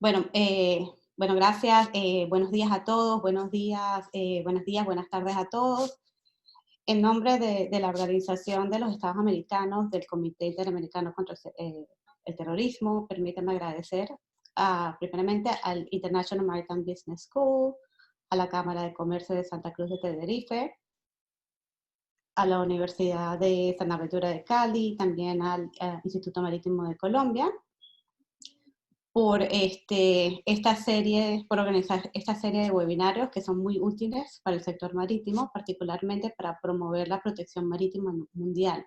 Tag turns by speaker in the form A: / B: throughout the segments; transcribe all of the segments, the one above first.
A: Bueno, bueno, gracias. Buenos días a todos, buenos días, buenas tardes a todos. En nombre de la Organización de los Estados Americanos, del Comité Interamericano contra el Terrorismo, permítanme agradecer primeramente al International Maritime Business School, a la Cámara de Comercio de Santa Cruz de Tenerife, a la Universidad de San Aventura de Cali, también al Instituto Marítimo de Colombia, por por organizar esta serie de webinarios que son muy útiles para el sector marítimo, particularmente para promover la protección marítima mundial,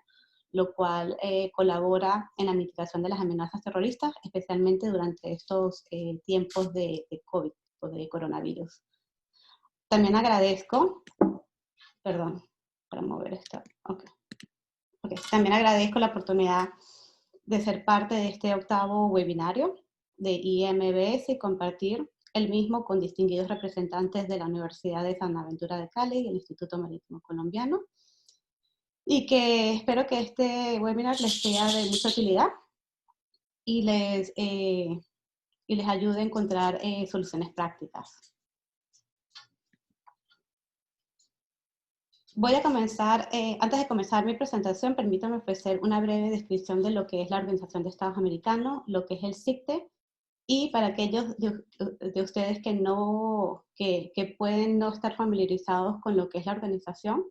A: lo cual colabora en la mitigación de las amenazas terroristas, especialmente durante estos tiempos de COVID o de coronavirus. También agradezco, perdón, para mover esto, también agradezco la oportunidad de ser parte de este octavo webinario de IMBS y compartir el mismo con distinguidos representantes de la Universidad de San Aventura de Cali y el Instituto Marítimo Colombiano. Y que espero que este webinar les sea de mucha utilidad y les ayude a encontrar soluciones prácticas. Voy a comenzar, antes de comenzar mi presentación, permítanme ofrecer una breve descripción de lo que es la Organización de Estados Americanos, lo que es el CICTE, y para aquellos de ustedes que pueden no estar familiarizados con lo que es la organización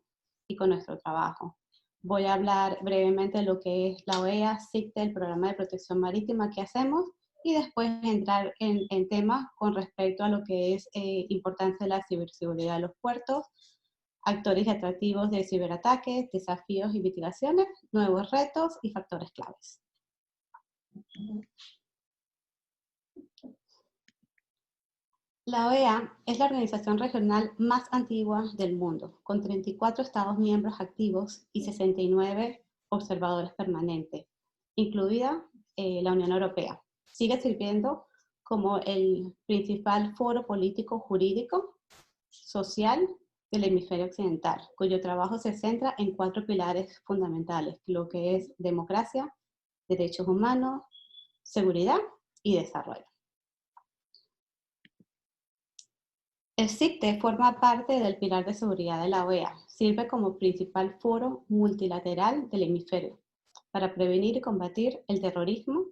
A: y con nuestro trabajo. Voy a hablar brevemente de lo que es la OEA, CICTE, el Programa de Protección Marítima que hacemos, y después entrar en temas con respecto a lo que es importancia de la ciberseguridad de los puertos, actores y atractivos de ciberataques, desafíos y mitigaciones, nuevos retos y factores claves. La OEA es la organización regional más antigua del mundo, con 34 Estados miembros activos y 69 observadores permanentes, incluida la Unión Europea. Sigue sirviendo como el principal foro político, jurídico, social del hemisferio occidental, cuyo trabajo se centra en 4 pilares fundamentales, lo que es democracia, derechos humanos, seguridad y desarrollo. El CICTE forma parte del pilar de seguridad de la OEA. Sirve como principal foro multilateral del hemisferio para prevenir y combatir el terrorismo.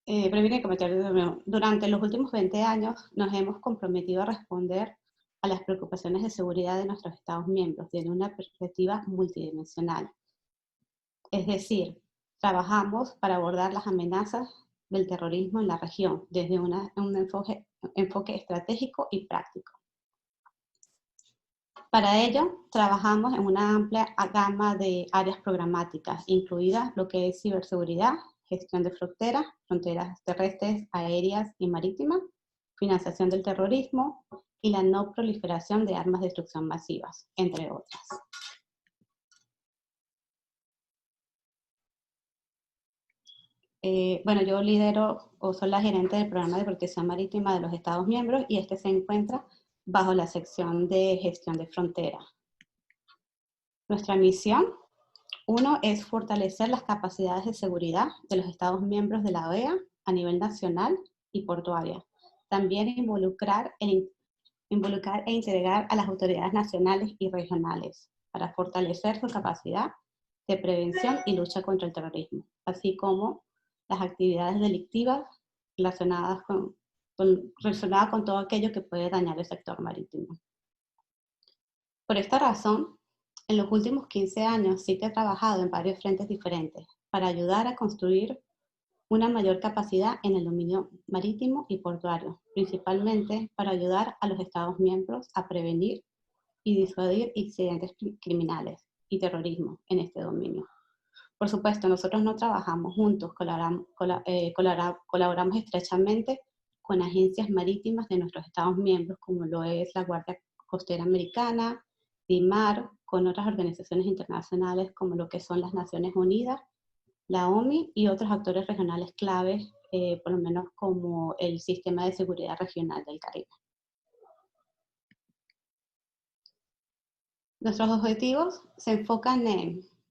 A: Durante los últimos 20 años nos hemos comprometido a responder a las preocupaciones de seguridad de nuestros Estados miembros desde una perspectiva multidimensional. Es decir, trabajamos para abordar las amenazas del terrorismo en la región desde un enfoque estratégico y práctico. Para ello, trabajamos en una amplia gama de áreas programáticas, incluidas lo que es ciberseguridad, gestión de fronteras terrestres, aéreas y marítimas, financiación del terrorismo y la no proliferación de armas de destrucción masivas, entre otras. Bueno, yo lidero o soy la gerente del Programa de Protección Marítima de los Estados miembros y este se encuentra bajo la sección de gestión de fronteras. Nuestra misión, uno, es fortalecer las capacidades de seguridad de los Estados miembros de la OEA a nivel nacional y portuaria. También involucrar e integrar a las autoridades nacionales y regionales para fortalecer su capacidad de prevención y lucha contra el terrorismo, así como las actividades delictivas relacionadas con todo aquello que puede dañar el sector marítimo. Por esta razón, en los últimos 15 años sí que he trabajado en varios frentes diferentes para ayudar a construir una mayor capacidad en el dominio marítimo y portuario, principalmente para ayudar a los Estados miembros a prevenir y disuadir incidentes criminales y terrorismo en este dominio. Por supuesto, nosotros no trabajamos juntos, colaboramos estrechamente con agencias marítimas de nuestros Estados miembros, como lo es la Guardia Costera Americana, DIMAR, con otras organizaciones internacionales como lo que son las Naciones Unidas, la OMI y otros actores regionales claves, por lo menos como el Sistema de Seguridad Regional del Caribe. Nuestros objetivos se enfocan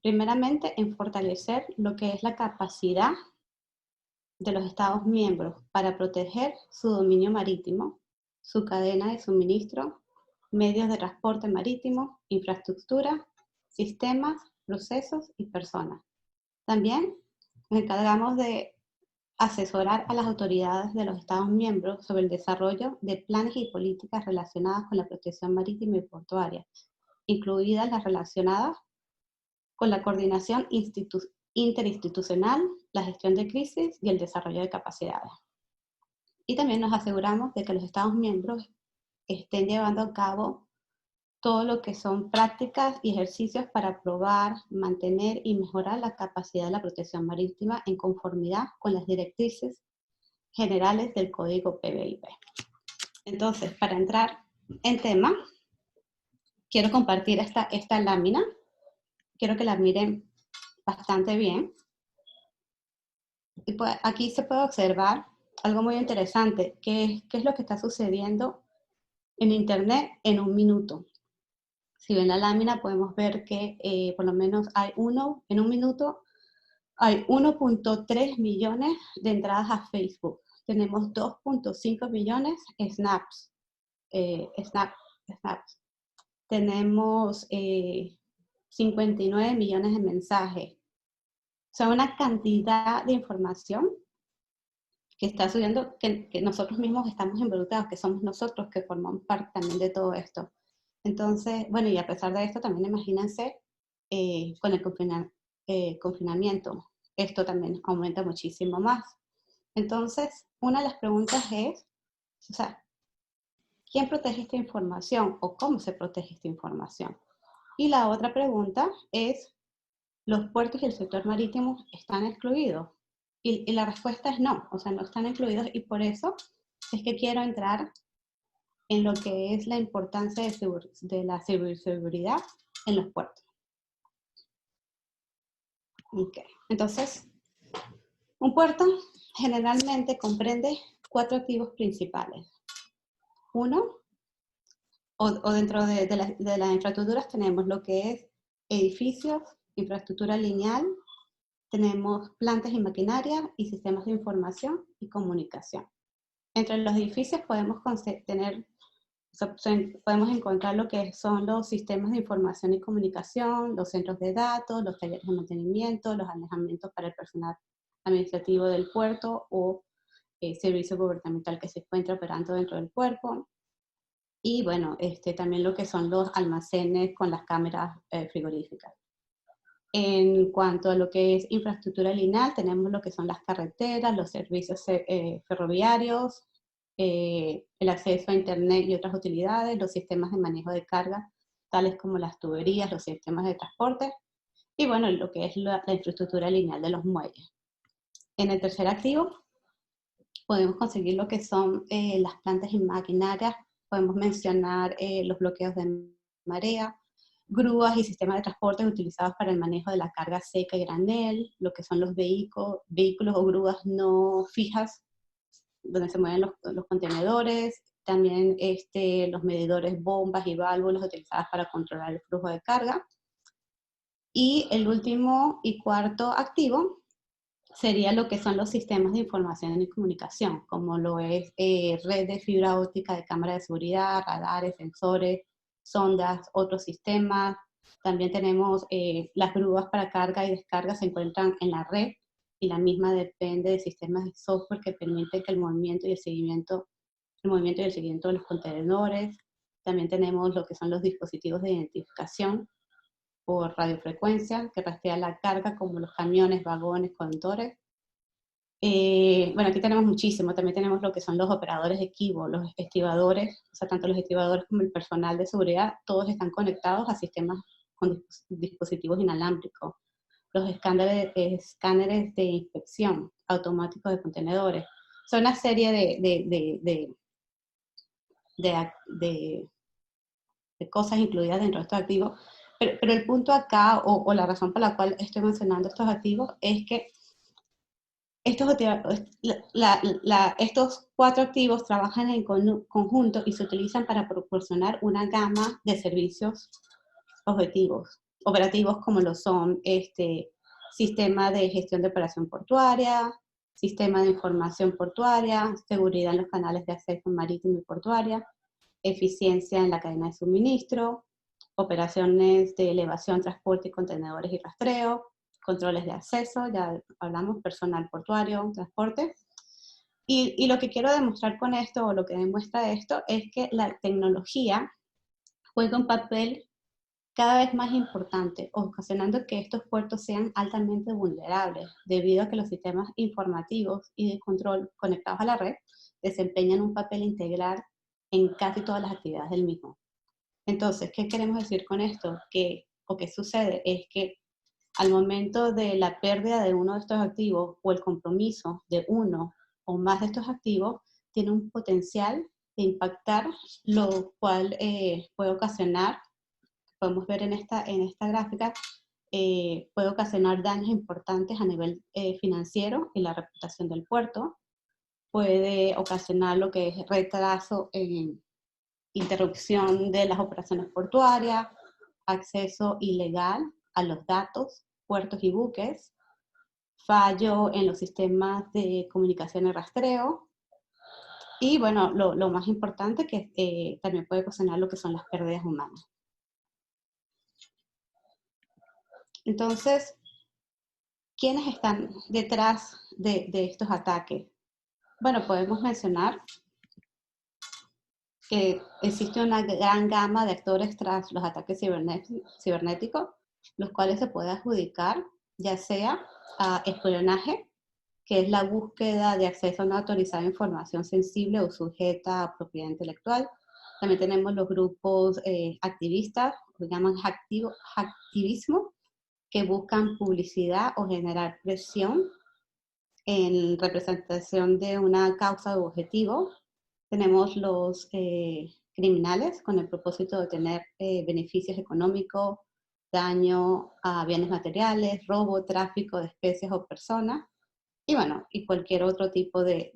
A: primeramente en fortalecer lo que es la capacidad de los Estados miembros para proteger su dominio marítimo, su cadena de suministro, medios de transporte marítimo, infraestructura, sistemas, procesos y personas. También nos encargamos de asesorar a las autoridades de los Estados miembros sobre el desarrollo de planes y políticas relacionadas con la protección marítima y portuaria, incluidas las relacionadas con la coordinación interinstitucional, la gestión de crisis y el desarrollo de capacidades. Y también nos aseguramos de que los Estados miembros estén llevando a cabo todo lo que son prácticas y ejercicios para probar, mantener y mejorar la capacidad de la protección marítima en conformidad con las directrices generales del Código PBIP. Entonces, para entrar en tema, quiero compartir esta lámina. Quiero que la miren bastante bien. Y pues aquí se puede observar algo muy interesante, que es lo que está sucediendo en Internet en un minuto. Si ven la lámina podemos ver que por lo menos en un minuto hay 1.3 millones de entradas a Facebook. Tenemos 2.5 millones snaps. Snaps. Tenemos 59 millones de mensajes. O sea, una cantidad de información que está subiendo, que nosotros mismos estamos involucrados, que somos nosotros que formamos parte también de todo esto. Entonces, bueno, y a pesar de esto, también imagínense con el confinamiento, esto también aumenta muchísimo más. Entonces, una de las preguntas es, o sea, ¿quién protege esta información o cómo se protege esta información? Y la otra pregunta es, ¿los puertos y el sector marítimo están excluidos? Y la respuesta es no, o sea, no están incluidos, y por eso es que quiero entrar en lo que es la importancia de la ciberseguridad en los puertos. Okay. Entonces, un puerto generalmente comprende 4 activos principales. Uno, o dentro de las infraestructuras tenemos lo que es edificios, infraestructura lineal, tenemos plantas y maquinaria y sistemas de información y comunicación. Entre los edificios podemos encontrar lo que son los sistemas de información y comunicación, los centros de datos, los talleres de mantenimiento, los alojamientos para el personal administrativo del puerto o servicio gubernamental que se encuentra operando dentro del puerto. Y bueno, también lo que son los almacenes con las cámaras frigoríficas. En cuanto a lo que es infraestructura lineal, tenemos lo que son las carreteras, los servicios ferroviarios, el acceso a internet y otras utilidades, los sistemas de manejo de carga, tales como las tuberías, los sistemas de transporte, y bueno, lo que es la infraestructura lineal de los muelles. En el tercer activo, podemos conseguir lo que son las plantas y maquinarias, podemos mencionar los bloqueos de marea, grúas y sistemas de transporte utilizados para el manejo de la carga seca y granel, lo que son los vehículos o grúas no fijas, donde se mueven los contenedores, también los medidores, bombas y válvulas utilizadas para controlar el flujo de carga. Y el último y cuarto activo sería lo que son los sistemas de información y comunicación, como lo es red de fibra óptica de cámara de seguridad, radares, sensores, sondas, otros sistemas. También tenemos las grúas para carga y descarga se encuentran en la red y la misma depende de sistemas de software que permiten que el movimiento y el seguimiento de los contenedores. También tenemos lo que son los dispositivos de identificación por radiofrecuencia que rastrean la carga como los camiones, vagones, conductores. Bueno, aquí tenemos muchísimo, también tenemos lo que son los operadores de equipo, los estibadores, o sea, tanto los estibadores como el personal de seguridad, todos están conectados a sistemas con dispositivos inalámbricos. Los escáneres de inspección automáticos de contenedores. Son una serie de cosas incluidas dentro de estos activos, pero el punto acá, o la razón por la cual estoy mencionando estos activos, es que estos 4 activos trabajan en conjunto y se utilizan para proporcionar una gama de servicios operativos como lo son sistema de gestión de operación portuaria, sistema de información portuaria, seguridad en los canales de acceso marítimo y portuaria, eficiencia en la cadena de suministro, operaciones de elevación, transporte y contenedores y rastreo, controles de acceso, ya hablamos, personal portuario, transporte. Y lo que quiero demostrar con esto, o lo que demuestra esto, es que la tecnología juega un papel cada vez más importante, ocasionando que estos puertos sean altamente vulnerables, debido a que los sistemas informativos y de control conectados a la red desempeñan un papel integral en casi todas las actividades del mismo. Entonces, ¿qué queremos decir con esto? O qué sucede es que al momento de la pérdida de uno de estos activos o el compromiso de uno o más de estos activos, tiene un potencial de impactar, lo cual puede ocasionar, podemos ver en esta gráfica, puede ocasionar daños importantes a nivel financiero y la reputación del puerto, puede ocasionar lo que es retraso en interrupción de las operaciones portuarias, acceso ilegal a los datos, puertos y buques, fallo en los sistemas de comunicación y rastreo, y bueno, lo más importante que también puede ocasionar lo que son las pérdidas humanas. Entonces, ¿quiénes están detrás de estos ataques? Bueno, podemos mencionar que existe una gran gama de actores tras los ataques cibernéticos, los cuales se puede adjudicar ya sea a espionaje, que es la búsqueda de acceso no autorizado a información sensible o sujeta a propiedad intelectual. También tenemos los grupos activistas, que llaman hacktivismo, que buscan publicidad o generar presión en representación de una causa u objetivo. Tenemos los criminales con el propósito de tener beneficios económicos, daño a bienes materiales, robo, tráfico de especies o personas, y bueno, y cualquier otro tipo de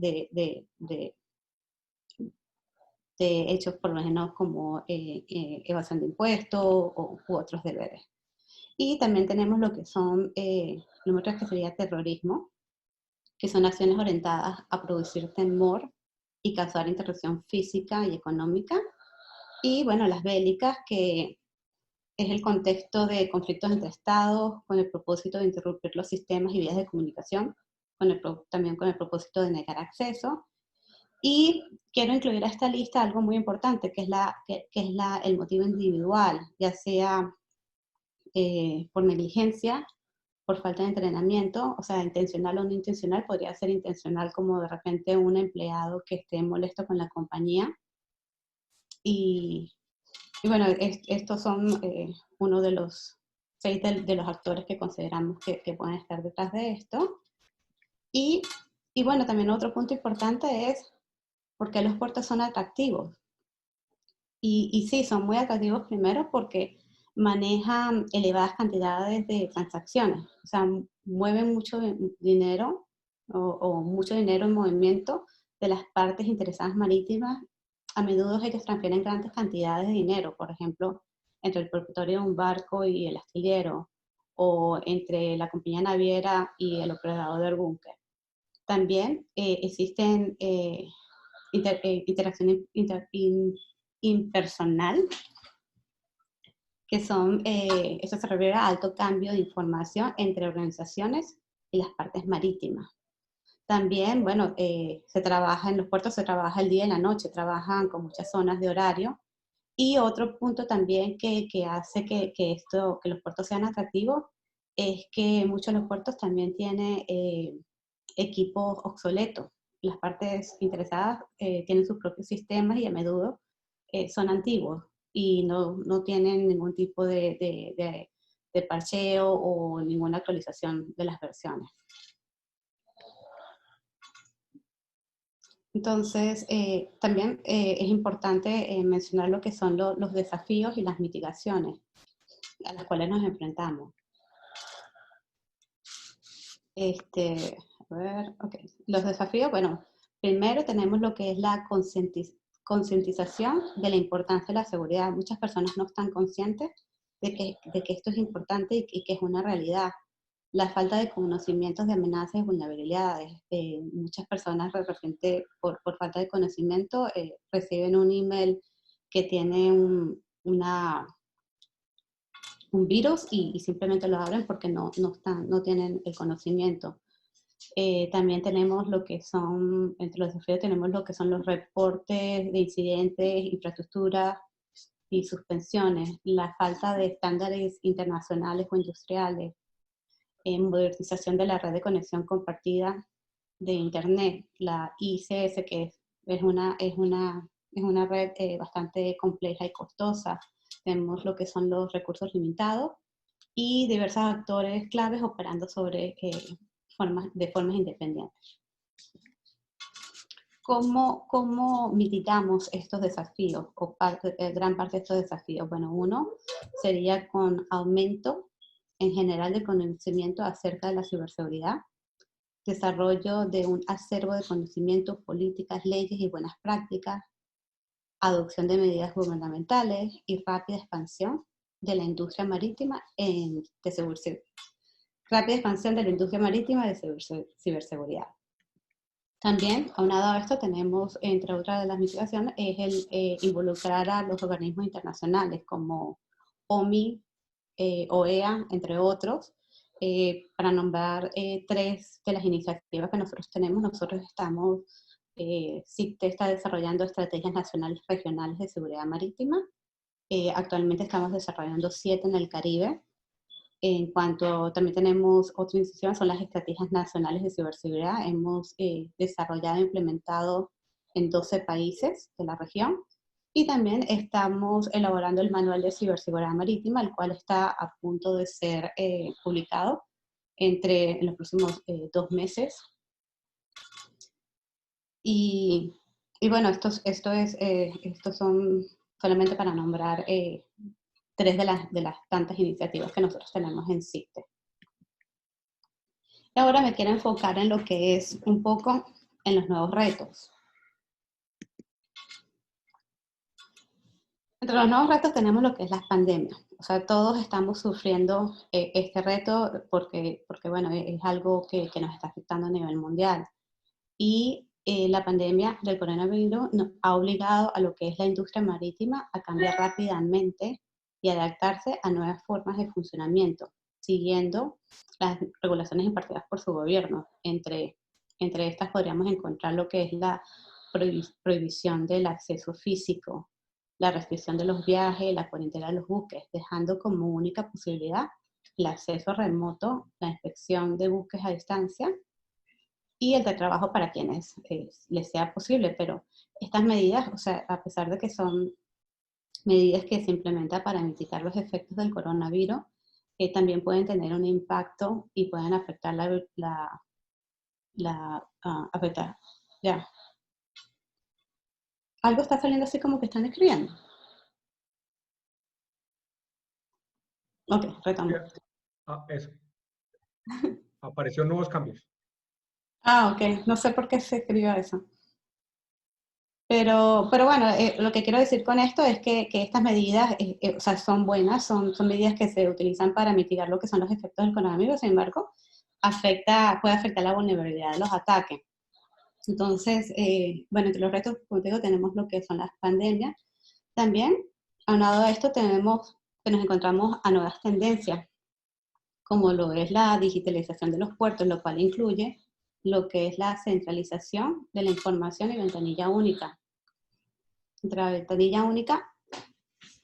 A: hechos, por lo menos como evasión de impuestos u otros deberes. Y también tenemos lo que son, número 3, que sería terrorismo, que son acciones orientadas a producir temor y causar interrupción física y económica. Y bueno, las bélicas, que es el contexto de conflictos entre estados con el propósito de interrumpir los sistemas y vías de comunicación, también con el propósito de negar acceso. Y quiero incluir a esta lista algo muy importante, que es el motivo individual, ya sea por negligencia, por falta de entrenamiento, o sea, intencional o no intencional. Podría ser intencional, como de repente un empleado que esté molesto con la compañía. Y bueno, estos son uno de los 6 de los actores que consideramos que pueden estar detrás de esto. Y bueno, también otro punto importante es por qué los puertos son atractivos. Y sí, son muy atractivos primero porque manejan elevadas cantidades de transacciones, o sea, mueven mucho dinero o mucho dinero en movimiento de las partes interesadas marítimas. A menudo ellos transfieren grandes cantidades de dinero, por ejemplo, entre el propietario de un barco y el astillero, o entre la compañía naviera y el operador del búnker. También existen interacciones impersonal, que son, eso se refiere a alto cambio de información entre organizaciones y las partes marítimas. También, bueno, se trabaja en los puertos, se trabaja el día y la noche, trabajan con muchas zonas de horario. Y otro punto también que hace que los puertos sean atractivos es que muchos de los puertos también tienen equipos obsoletos. Las partes interesadas tienen sus propios sistemas y a menudo son antiguos y no tienen ningún tipo de parcheo o ninguna actualización de las versiones. Entonces, también es importante mencionar lo que son los desafíos y las mitigaciones a las cuales nos enfrentamos. A ver, okay. Los desafíos, bueno, primero tenemos lo que es la concientización de la importancia de la seguridad. Muchas personas no están conscientes de que esto es importante y que es una realidad. la falta de conocimientos de amenazas y vulnerabilidades. Muchas personas de repente, por falta de conocimiento, reciben un email que tiene un virus y simplemente lo abren porque no tienen el conocimiento. También tenemos lo que son, entre los desafíos tenemos lo que son los reportes de incidentes, infraestructura y suspensiones, la falta de estándares internacionales o industriales, modernización de la red de conexión compartida de Internet, la ICS, que es una red bastante compleja y costosa. Tenemos lo que son los recursos limitados y diversos actores claves operando de formas independientes. ¿Cómo mitigamos estos desafíos o gran parte de estos desafíos? Bueno, uno sería con aumento en general de conocimiento acerca de la ciberseguridad, desarrollo de un acervo de conocimientos, políticas, leyes y buenas prácticas, adopción de medidas gubernamentales y rápida expansión de la industria marítima de ciberseguridad. También, aunado a esto, tenemos, entre otras de las mitigaciones, es el involucrar a los organismos internacionales como OMI, OEA, entre otros, para nombrar 3 de las iniciativas que nosotros tenemos. Nosotros CICTE está desarrollando estrategias nacionales regionales de seguridad marítima. Actualmente estamos desarrollando 7 en el Caribe. En cuanto, también tenemos otra iniciativa, son las estrategias nacionales de ciberseguridad. Hemos desarrollado e implementado en 12 países de la región. Y también estamos elaborando el manual de ciberseguridad marítima, el cual está a punto de ser publicado en los próximos 2 meses. Y bueno, estos son solamente para nombrar 3 de las tantas iniciativas que nosotros tenemos en CICTE. Y ahora me quiero enfocar en lo que es un poco en los nuevos retos. Entre los nuevos retos tenemos lo que es las pandemias. O sea, todos estamos sufriendo este reto porque bueno, es algo que nos está afectando a nivel mundial. Y la pandemia del coronavirus nos ha obligado a lo que es la industria marítima a cambiar rápidamente y adaptarse a nuevas formas de funcionamiento, siguiendo las regulaciones impartidas por su gobierno. Entre estas podríamos encontrar lo que es la prohibición del acceso físico, la restricción de los viajes, la cuarentena de los buques, dejando como única posibilidad el acceso remoto, la inspección de buques a distancia y el teletrabajo para quienes les sea posible. Pero estas medidas, o sea, a pesar de que son medidas que se implementan para mitigar los efectos del coronavirus, también pueden tener un impacto y pueden afectar afectar. Ya. Algo está saliendo así como que están escribiendo. Ok, retomo.
B: Eso. Apareció nuevos cambios.
A: Ok. No sé por qué se escribió eso. Pero bueno, lo que quiero decir con esto es que estas medidas o sea, son buenas, son medidas que se utilizan para mitigar lo que son los efectos del coronavirus. Sin embargo, puede afectar la vulnerabilidad de los ataques. Entonces, bueno, entre los retos, como te digo, tenemos lo que son las pandemias. También, aunado a esto, tenemos que nos encontramos a nuevas tendencias, como lo es la digitalización de los puertos, lo cual incluye lo que es la centralización de la información y ventanilla única. La ventanilla única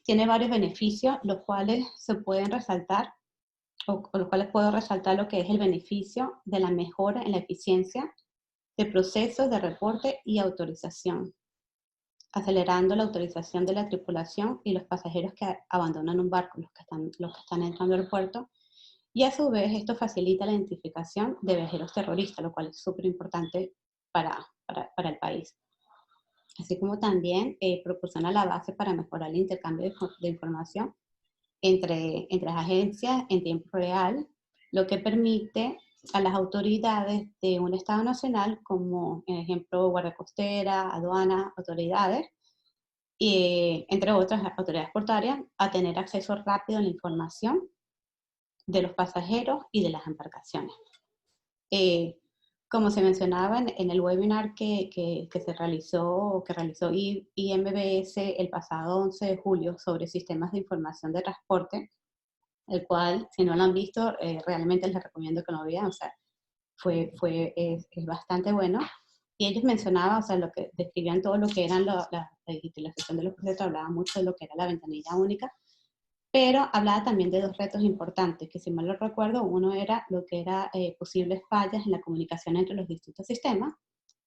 A: tiene varios beneficios, los cuales se pueden resaltar, o los cuales puedo resaltar lo que es el beneficio de la mejora en la eficiencia de procesos de reporte y autorización, acelerando la autorización de la tripulación y los pasajeros que abandonan un barco, los que están entrando al puerto, y a su vez esto facilita la identificación de viajeros terroristas, lo cual es súper importante para el país. Así como también proporciona la base para mejorar el intercambio de información entre las agencias en tiempo real, lo que permite a las autoridades de un Estado nacional, como en ejemplo Guardia Costera, aduanas, autoridades, entre otras autoridades portuarias, a tener acceso rápido a la información de los pasajeros y de las embarcaciones. Como se mencionaba en el webinar que realizó IMBS el pasado 11 de julio sobre sistemas de información de transporte, el cual, si no lo han visto, realmente les recomiendo que lo vean, o sea, es bastante bueno. Y ellos mencionaban, o sea, lo que describían todo lo que eran la digitalización de los procesos, hablaban mucho de lo que era la ventanilla única, pero hablaba también de dos retos importantes, que si mal lo recuerdo, uno era lo que era posibles fallas en la comunicación entre los distintos sistemas,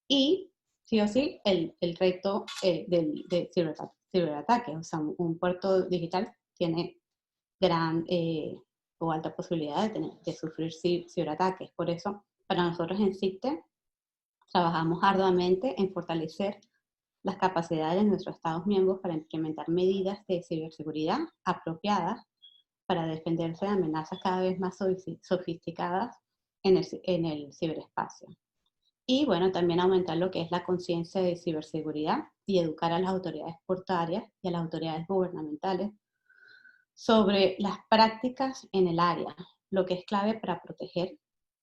A: y sí o sí el reto de ciberataque. O sea, un puerto digital tiene gran o alta posibilidad de sufrir ciberataques. Por eso, para nosotros en CICTE, trabajamos arduamente en fortalecer las capacidades de nuestros Estados miembros para implementar medidas de ciberseguridad apropiadas para defenderse de amenazas cada vez más sofisticadas en el ciberespacio. Y bueno, también aumentar lo que es la conciencia de ciberseguridad y educar a las autoridades portuarias y a las autoridades gubernamentales sobre las prácticas en el área, lo que es clave para proteger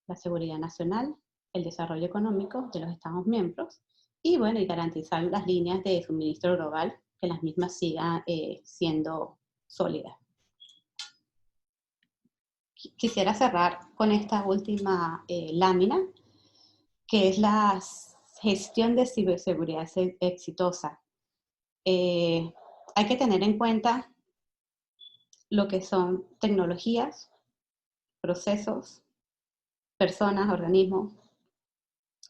A: la seguridad nacional, el desarrollo económico de los Estados miembros y, bueno, y garantizar las líneas de suministro global, que las mismas sigan siendo sólidas. Quisiera cerrar con esta última lámina, que es la gestión de ciberseguridad exitosa. Hay que tener en cuenta lo que son tecnologías, procesos, personas, organismos,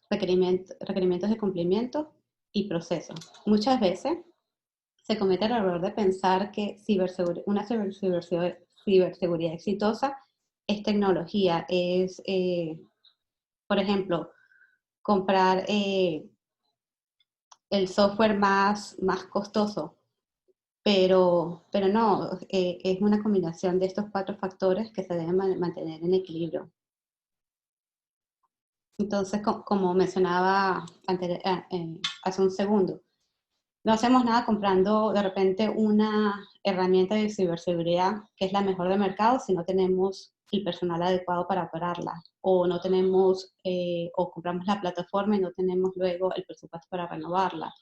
A: requerimientos de cumplimiento y procesos. Muchas veces se comete el error de pensar que una ciberseguridad exitosa es tecnología, es, por ejemplo, comprar el software más costoso, pero no, es una combinación de estos 4 factores que se deben mantener en equilibrio. Entonces, como mencionaba hace un segundo, no hacemos nada comprando de repente una herramienta de ciberseguridad que es la mejor del mercado si no tenemos el personal adecuado para operarla, o no tenemos, o compramos la plataforma y no tenemos luego el presupuesto para renovarla,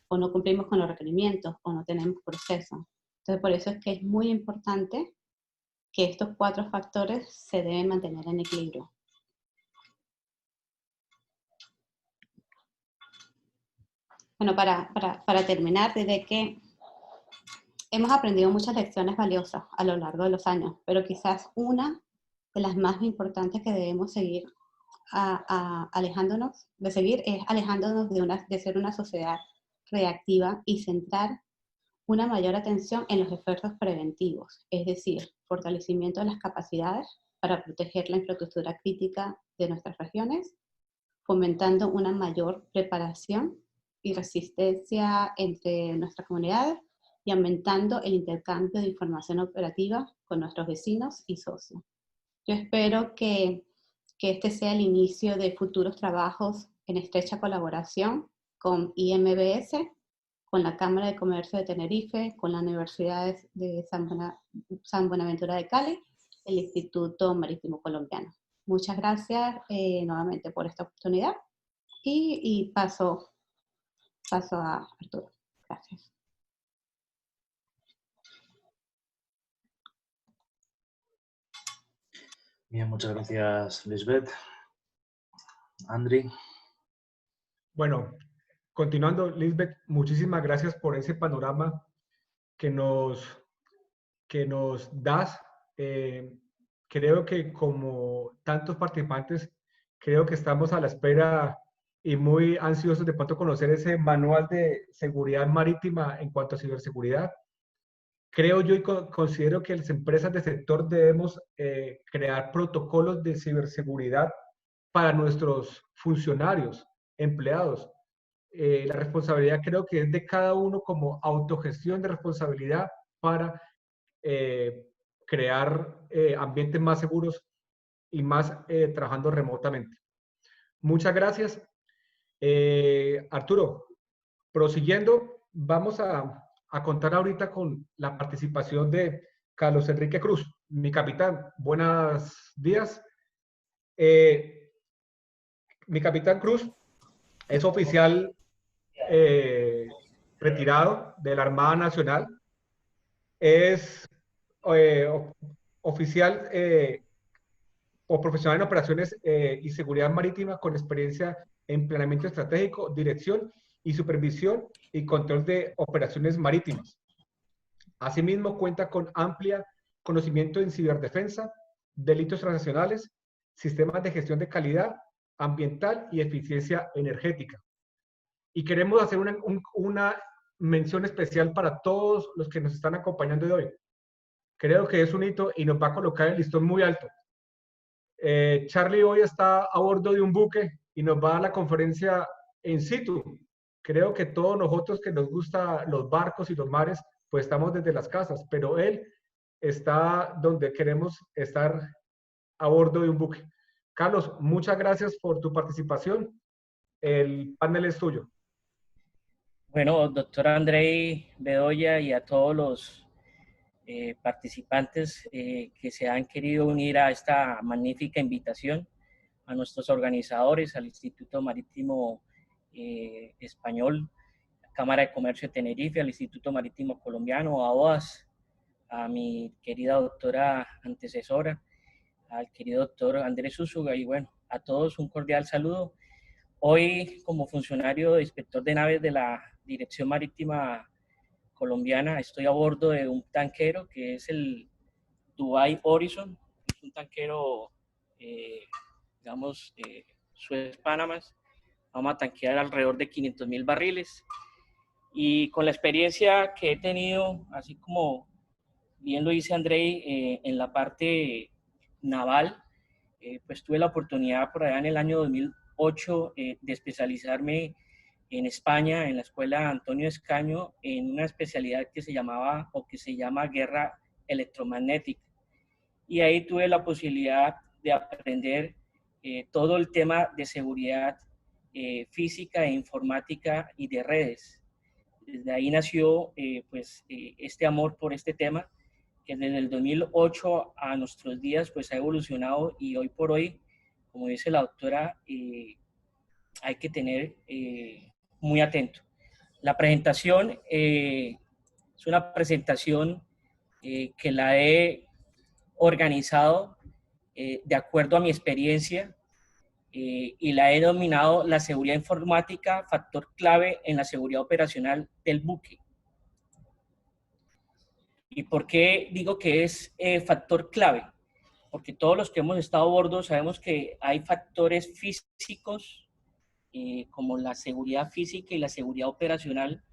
A: o no cumplimos con los requerimientos, o no tenemos proceso. Entonces, por eso es que es muy importante que estos 4 factores se deben mantener en equilibrio. Bueno, para terminar, diré que hemos aprendido muchas lecciones valiosas a lo largo de los años, pero quizás una de las más importantes que debemos seguir alejándonos de seguir es alejándonos de ser una sociedad reactiva y centrar una mayor atención en los esfuerzos preventivos, es decir, fortalecimiento de las capacidades para proteger la infraestructura crítica de nuestras regiones, fomentando una mayor preparación y resistencia entre nuestras comunidades y aumentando el intercambio de información operativa con nuestros vecinos y socios. Yo espero que este sea el inicio de futuros trabajos en estrecha colaboración con IMBS, con la Cámara de Comercio de Tenerife, con la Universidad de San Buenaventura de Cali, el Instituto Marítimo Colombiano. Muchas gracias nuevamente por esta oportunidad y paso a Arturo. Gracias.
C: Bien, muchas gracias, Lisbeth. Andri.
B: Bueno, continuando, Lisbeth, muchísimas gracias por ese panorama que nos das. Creo que como tantos participantes, creo que estamos a la espera y muy ansiosos de pronto conocer ese manual de seguridad marítima en cuanto a ciberseguridad. Creo yo y considero que las empresas del sector debemos crear protocolos de ciberseguridad para nuestros funcionarios, empleados. La responsabilidad creo que es de cada uno como autogestión de responsabilidad para crear ambientes más seguros y más trabajando remotamente. Muchas gracias. Arturo, prosiguiendo, vamos a contar ahorita con la participación de Carlos Enrique Cruz, mi capitán. Buenos días. Mi capitán Cruz es oficial retirado de la Armada Nacional. Es oficial o profesional en operaciones y seguridad marítima con experiencia en planeamiento estratégico, dirección y supervisión y control de operaciones marítimas. Asimismo, cuenta con amplia conocimiento en ciberdefensa, delitos transnacionales, sistemas de gestión de calidad ambiental y eficiencia energética. Y queremos hacer una mención especial para todos los que nos están acompañando de hoy. Creo que es un hito y nos va a colocar el listón muy alto. Charlie hoy está a bordo de un buque y nos va a dar la conferencia in situ. Creo que todos nosotros que nos gustan los barcos y los mares, pues estamos desde las casas, pero él está donde queremos estar, a bordo de un buque. Carlos, muchas gracias por tu participación. El panel es tuyo.
D: Bueno, doctor Andrei Bedoya y a todos los participantes que se han querido unir a esta magnífica invitación, a nuestros organizadores, al Instituto Marítimo Español, Cámara de Comercio de Tenerife, al Instituto Marítimo Colombiano, a OAS, a mi querida doctora antecesora, al querido doctor Andrés Úsuga, y bueno, a todos un cordial saludo. Hoy, como funcionario de inspector de naves de la Dirección Marítima Colombiana, estoy a bordo de un tanquero que es el Dubai Horizon. Es un tanquero, digamos, Suez Panamas. Vamos a tanquear alrededor de 500,000 barriles. Y con la experiencia que he tenido, así como bien lo dice Andrei, en la parte naval, pues tuve la oportunidad por allá en el año 2008 de especializarme en España, en la Escuela Antonio Escaño, en una especialidad que se llamaba o que se llama guerra electromagnética. Y ahí tuve la posibilidad de aprender todo el tema de seguridad física e informática y de redes. Desde ahí nació este amor por este tema, que desde el 2008 a nuestros días pues ha evolucionado, y hoy por hoy, como dice la doctora, hay que tener muy atento. La presentación es una presentación que la he organizado de acuerdo a mi experiencia y la he denominado la seguridad informática, factor clave en la seguridad operacional del buque. ¿Y por qué digo que es factor clave? Porque todos los que hemos estado a bordo sabemos que hay factores físicos como la seguridad física y la seguridad operacional,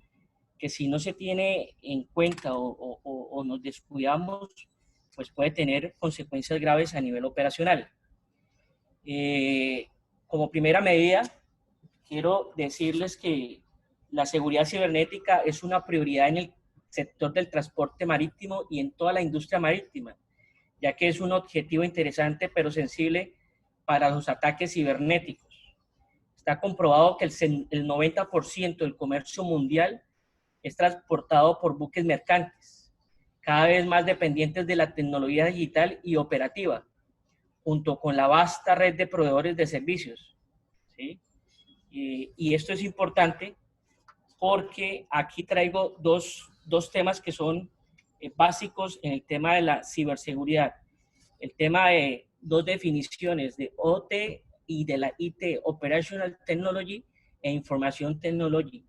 D: que si no se tiene en cuenta o nos descuidamos, pues puede tener consecuencias graves a nivel operacional. Como primera medida, quiero decirles que la seguridad cibernética es una prioridad en el sector del transporte marítimo y en toda la industria marítima, ya que es un objetivo interesante pero sensible para los ataques cibernéticos. Está comprobado que el 90% del comercio mundial es transportado por buques mercantes, cada vez más dependientes de la tecnología digital y operativa, junto con la vasta red de proveedores de servicios, ¿sí? Y esto es importante porque aquí traigo dos temas que son básicos en el tema de la ciberseguridad. El tema de dos definiciones de OT y de la IT, Operational Technology e Information Technology.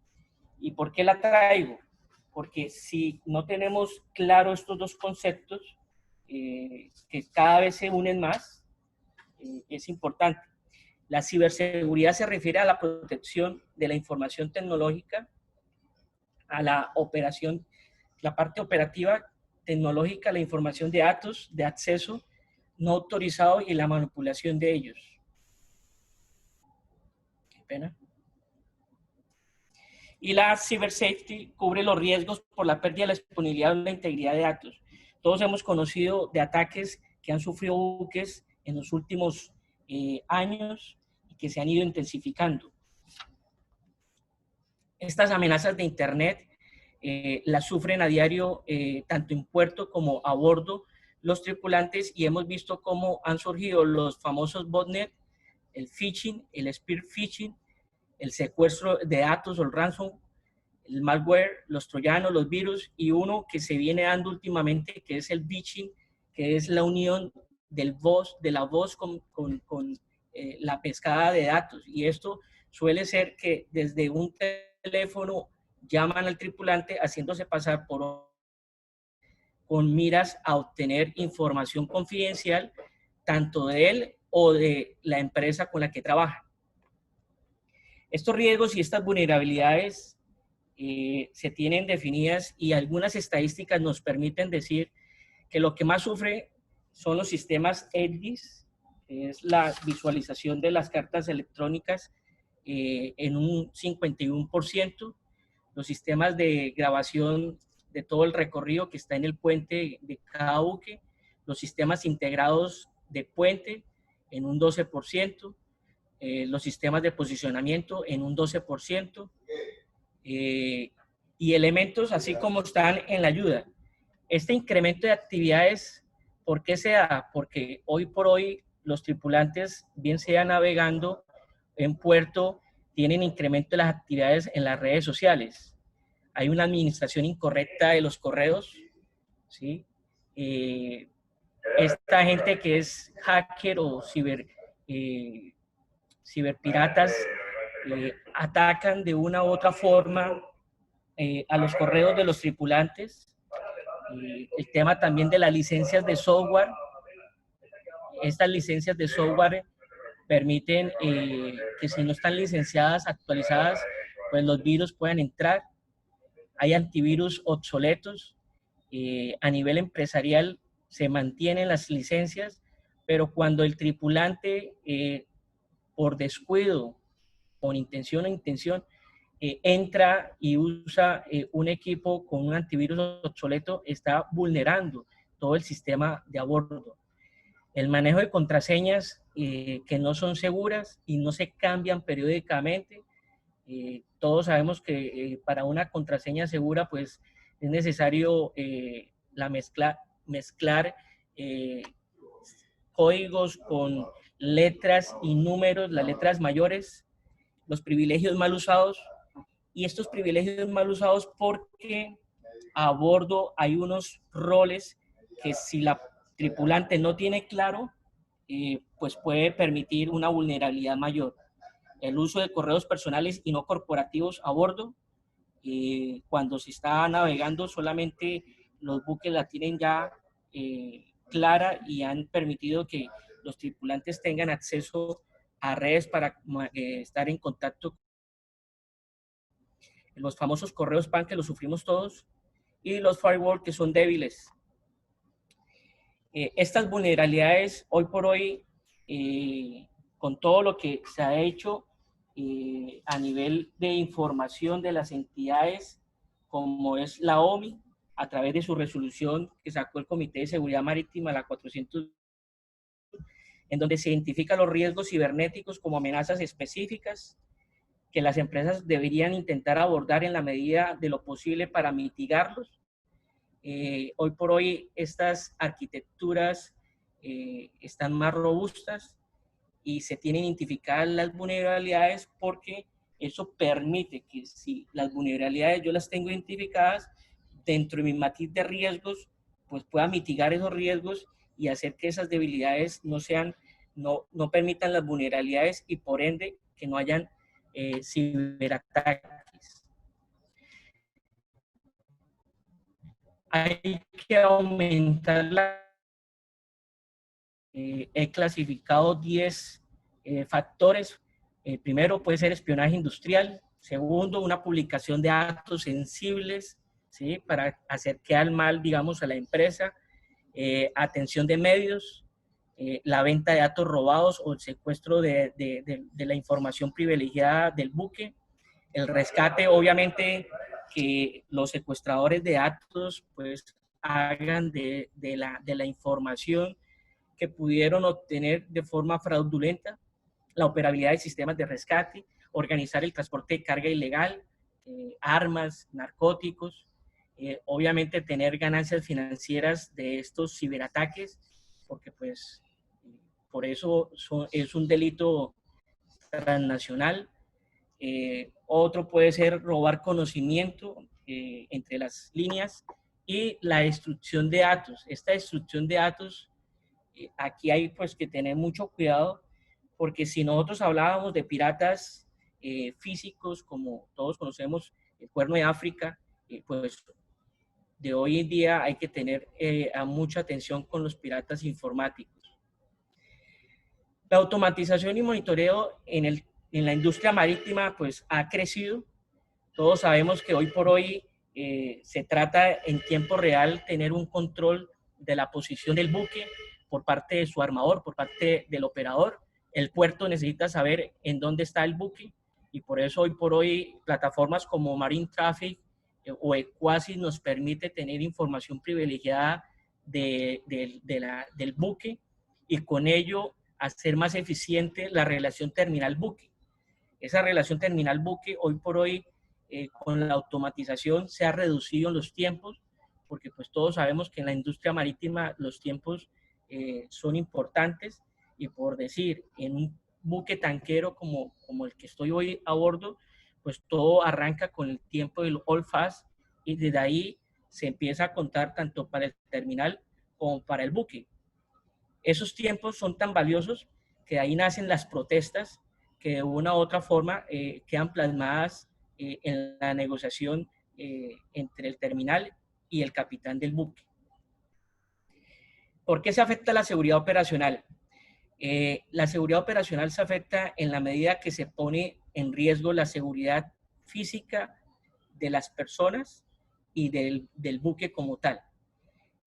D: ¿Y por qué la traigo? Porque si no tenemos claro estos dos conceptos, que cada vez se unen más, es importante. La ciberseguridad se refiere a la protección de la información tecnológica, a la operación, la parte operativa tecnológica, la información de datos, de acceso no autorizado y la manipulación de ellos. Qué pena. Y la Cyber Safety cubre los riesgos por la pérdida de la disponibilidad o la integridad de datos. Todos hemos conocido de ataques que han sufrido buques en los últimos años y que se han ido intensificando. Estas amenazas de Internet la sufren a diario, tanto en puerto como a bordo los tripulantes, y hemos visto cómo han surgido los famosos botnet, el phishing, el spear phishing, el secuestro de datos o el ransom, el malware, los troyanos, los virus, y uno que se viene dando últimamente, que es el phishing, que es la unión de la voz con la pescada de datos. Y esto suele ser que desde un teléfono llaman al tripulante haciéndose pasar con miras a obtener información confidencial, tanto de él o de la empresa con la que trabaja. Estos riesgos y estas vulnerabilidades se tienen definidas, y algunas estadísticas nos permiten decir que lo que más sufre son los sistemas EDIS, que es la visualización de las cartas electrónicas en un 51%, los sistemas de grabación de todo el recorrido que está en el puente de cada buque, los sistemas integrados de puente en un 12%, los sistemas de posicionamiento en un 12%, y elementos así como están en la ayuda. Este incremento de actividades, ¿por qué se da? Porque hoy por hoy los tripulantes, bien sea navegando en puerto, tienen incremento de las actividades en las redes sociales. Hay una administración incorrecta de los correos, ¿sí? Esta gente que es hacker o ciberpiratas atacan de una u otra forma a los correos de los tripulantes. El tema también de las licencias de software. Estas licencias de software permiten que si no están licenciadas, actualizadas, pues los virus puedan entrar. Hay antivirus obsoletos. A nivel empresarial se mantienen las licencias, pero cuando el tripulante, por descuido, con intención o intención, entra y usa un equipo con un antivirus obsoleto, está vulnerando todo el sistema de a bordo. El manejo de contraseñas que no son seguras y no se cambian periódicamente. Todos sabemos que para una contraseña segura, pues es necesario mezclar códigos con letras y números, las letras mayores, los privilegios mal usados, y estos privilegios mal usados porque a bordo hay unos roles que si la tripulante no tiene claro, pues puede permitir una vulnerabilidad mayor. El uso de correos personales y no corporativos a bordo, cuando se está navegando, solamente los buques la tienen ya clara y han permitido que los tripulantes tengan acceso a redes para estar en contacto. Los famosos correos spam, que los sufrimos todos, y los firewall, que son débiles. Estas vulnerabilidades hoy por hoy, con todo lo que se ha hecho a nivel de información de las entidades, como es la OMI, a través de su resolución que sacó el Comité de Seguridad Marítima, la 400, en donde se identifican los riesgos cibernéticos como amenazas específicas que las empresas deberían intentar abordar en la medida de lo posible para mitigarlos. Hoy por hoy estas arquitecturas están más robustas y se tienen identificadas las vulnerabilidades, porque eso permite que si las vulnerabilidades yo las tengo identificadas, dentro de mi matriz de riesgos, pues pueda mitigar esos riesgos y hacer que esas debilidades no permitan las vulnerabilidades, y por ende que no hayan ciberataques. Hay que aumentar he clasificado 10 factores. Primero puede ser espionaje industrial. Segundo, una publicación de datos sensibles, ¿sí?, para hacer quedar mal, digamos, a la empresa. Atención de medios, la venta de datos robados o el secuestro de la información privilegiada del buque. El rescate, obviamente, que los secuestradores de datos pues hagan de la información que pudieron obtener de forma fraudulenta. La operabilidad de sistemas de rescate, organizar el transporte de carga ilegal, armas, narcóticos, obviamente tener ganancias financieras de estos ciberataques, porque pues por eso es un delito transnacional. Otro puede ser robar conocimiento entre las líneas y la destrucción de datos. Esta destrucción de datos, aquí hay pues que tener mucho cuidado, porque si nosotros hablábamos de piratas físicos, como todos conocemos, el Cuerno de África, pues de hoy en día hay que tener mucha atención con los piratas informáticos. La automatización y monitoreo en la industria marítima pues ha crecido. Todos sabemos que hoy por hoy se trata en tiempo real tener un control de la posición del buque por parte de su armador, por parte del operador. El puerto necesita saber en dónde está el buque y por eso hoy por hoy plataformas como Marine Traffic o Equasis nos permite tener información privilegiada del buque y con ello hacer más eficiente la relación terminal-buque. Esa relación terminal-buque hoy por hoy con la automatización se ha reducido en los tiempos, porque pues todos sabemos que en la industria marítima los tiempos son importantes y por decir, en un buque tanquero como el que estoy hoy a bordo, pues todo arranca con el tiempo del all fast y desde ahí se empieza a contar tanto para el terminal como para el buque. Esos tiempos son tan valiosos que de ahí nacen las protestas que de una u otra forma quedan plasmadas en la negociación entre el terminal y el capitán del buque. ¿Por qué se afecta la seguridad operacional? La seguridad operacional se afecta en la medida que se pone en riesgo la seguridad física de las personas y del buque como tal.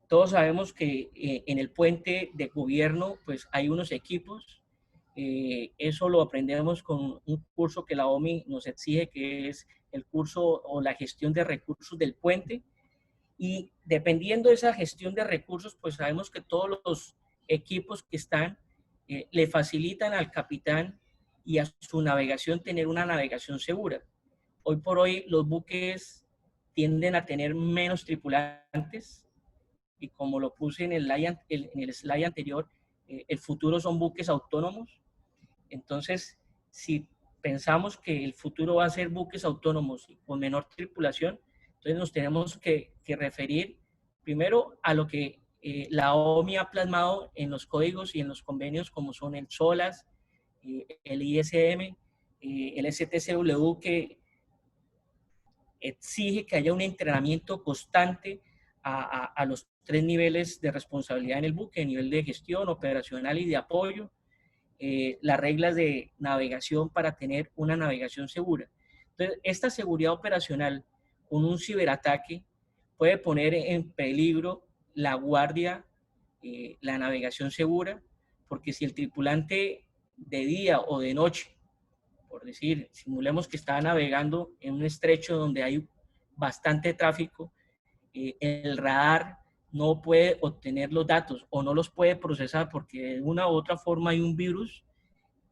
D: Todos sabemos que en el puente de gobierno pues hay unos equipos, eso lo aprendemos con un curso que la OMI nos exige, que es el curso o la gestión de recursos del puente, y dependiendo de esa gestión de recursos pues sabemos que todos los equipos que están le facilitan al capitán y a su navegación tener una navegación segura. Hoy por hoy los buques tienden a tener menos tripulantes, y como lo puse en el slide anterior, el futuro son buques autónomos. Entonces, si pensamos que el futuro va a ser buques autónomos y con menor tripulación, entonces nos tenemos que referir primero a lo que la OMI ha plasmado en los códigos y en los convenios, como son el SOLAS, el ISM, el STCW, que exige que haya un entrenamiento constante a los 3 niveles de responsabilidad en el buque: nivel de gestión, operacional y de apoyo, las reglas de navegación para tener una navegación segura. Entonces, esta seguridad operacional con un ciberataque puede poner en peligro la guardia, la navegación segura, porque si el tripulante de día o de noche, por decir, simulemos que está navegando en un estrecho donde hay bastante tráfico, el radar no puede obtener los datos o no los puede procesar porque de una u otra forma hay un virus,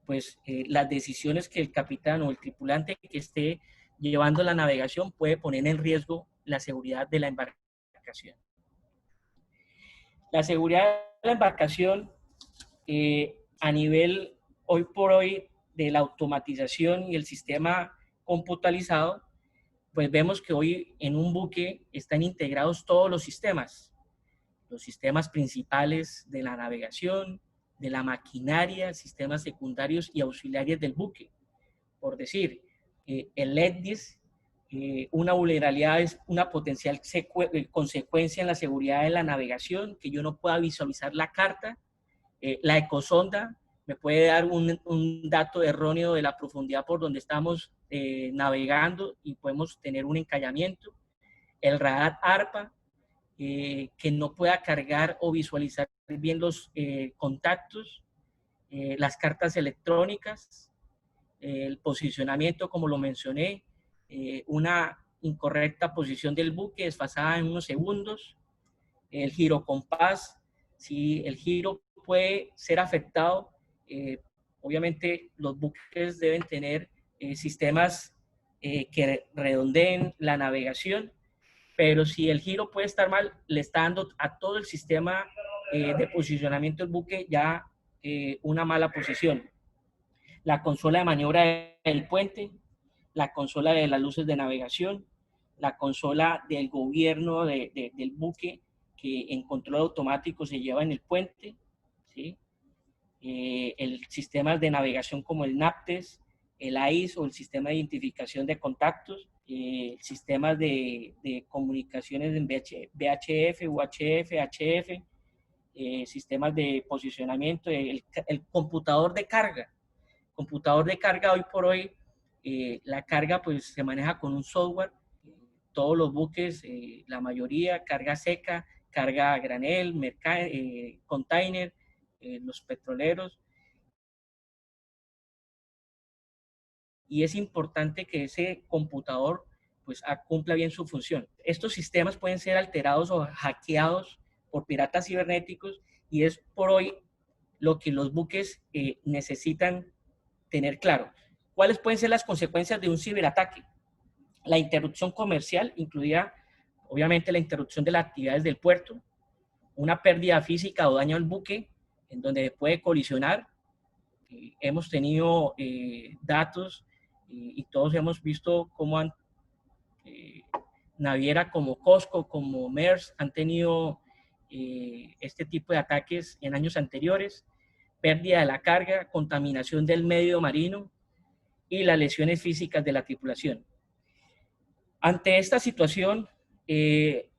D: pues las decisiones que el capitán o el tripulante que esté llevando la navegación puede poner en riesgo la seguridad de la embarcación. La seguridad de la embarcación a nivel hoy por hoy de la automatización y el sistema computarizado, pues vemos que hoy en un buque están integrados todos los sistemas principales de la navegación, de la maquinaria, sistemas secundarios y auxiliares del buque. Por decir, el LEDDIS, una vulnerabilidad es una potencial consecuencia en la seguridad de la navegación, que yo no pueda visualizar la carta. La ecosonda me puede dar un dato erróneo de la profundidad por donde estamos navegando y podemos tener un encallamiento. El radar ARPA, que no pueda cargar o visualizar bien los contactos, las cartas electrónicas, el posicionamiento, como lo mencioné, una incorrecta posición del buque desfasada en unos segundos, el girocompás, si el giro puede ser afectado, obviamente los buques deben tener sistemas que redondeen la navegación, pero si el giro puede estar mal, le está dando a todo el sistema de posicionamiento del buque ya una mala posición. La consola de maniobra del puente, la consola de las luces de navegación, la consola del gobierno del buque que en control automático se lleva en el puente, ¿sí? El sistema de navegación como el NAPTES, el AIS o el sistema de identificación de contactos, sistemas de comunicaciones en VHF, UHF, HF, sistemas de posicionamiento, el computador de carga. Computador de carga hoy por hoy, la carga pues se maneja con un software, todos los buques, la mayoría, carga seca, carga a granel, container, los petroleros. Y es importante que ese computador pues cumpla bien su función. Estos sistemas pueden ser alterados o hackeados por piratas cibernéticos y es por hoy lo que los buques necesitan tener claro. ¿Cuáles pueden ser las consecuencias de un ciberataque? La interrupción comercial, incluida obviamente la interrupción de las actividades del puerto, una pérdida física o daño al buque en donde puede colisionar. Hemos tenido datos y todos hemos visto cómo navieras como COSCO, como Maersk han tenido este tipo de ataques en años anteriores, pérdida de la carga, contaminación del medio marino y las lesiones físicas de la tripulación. Ante esta situación,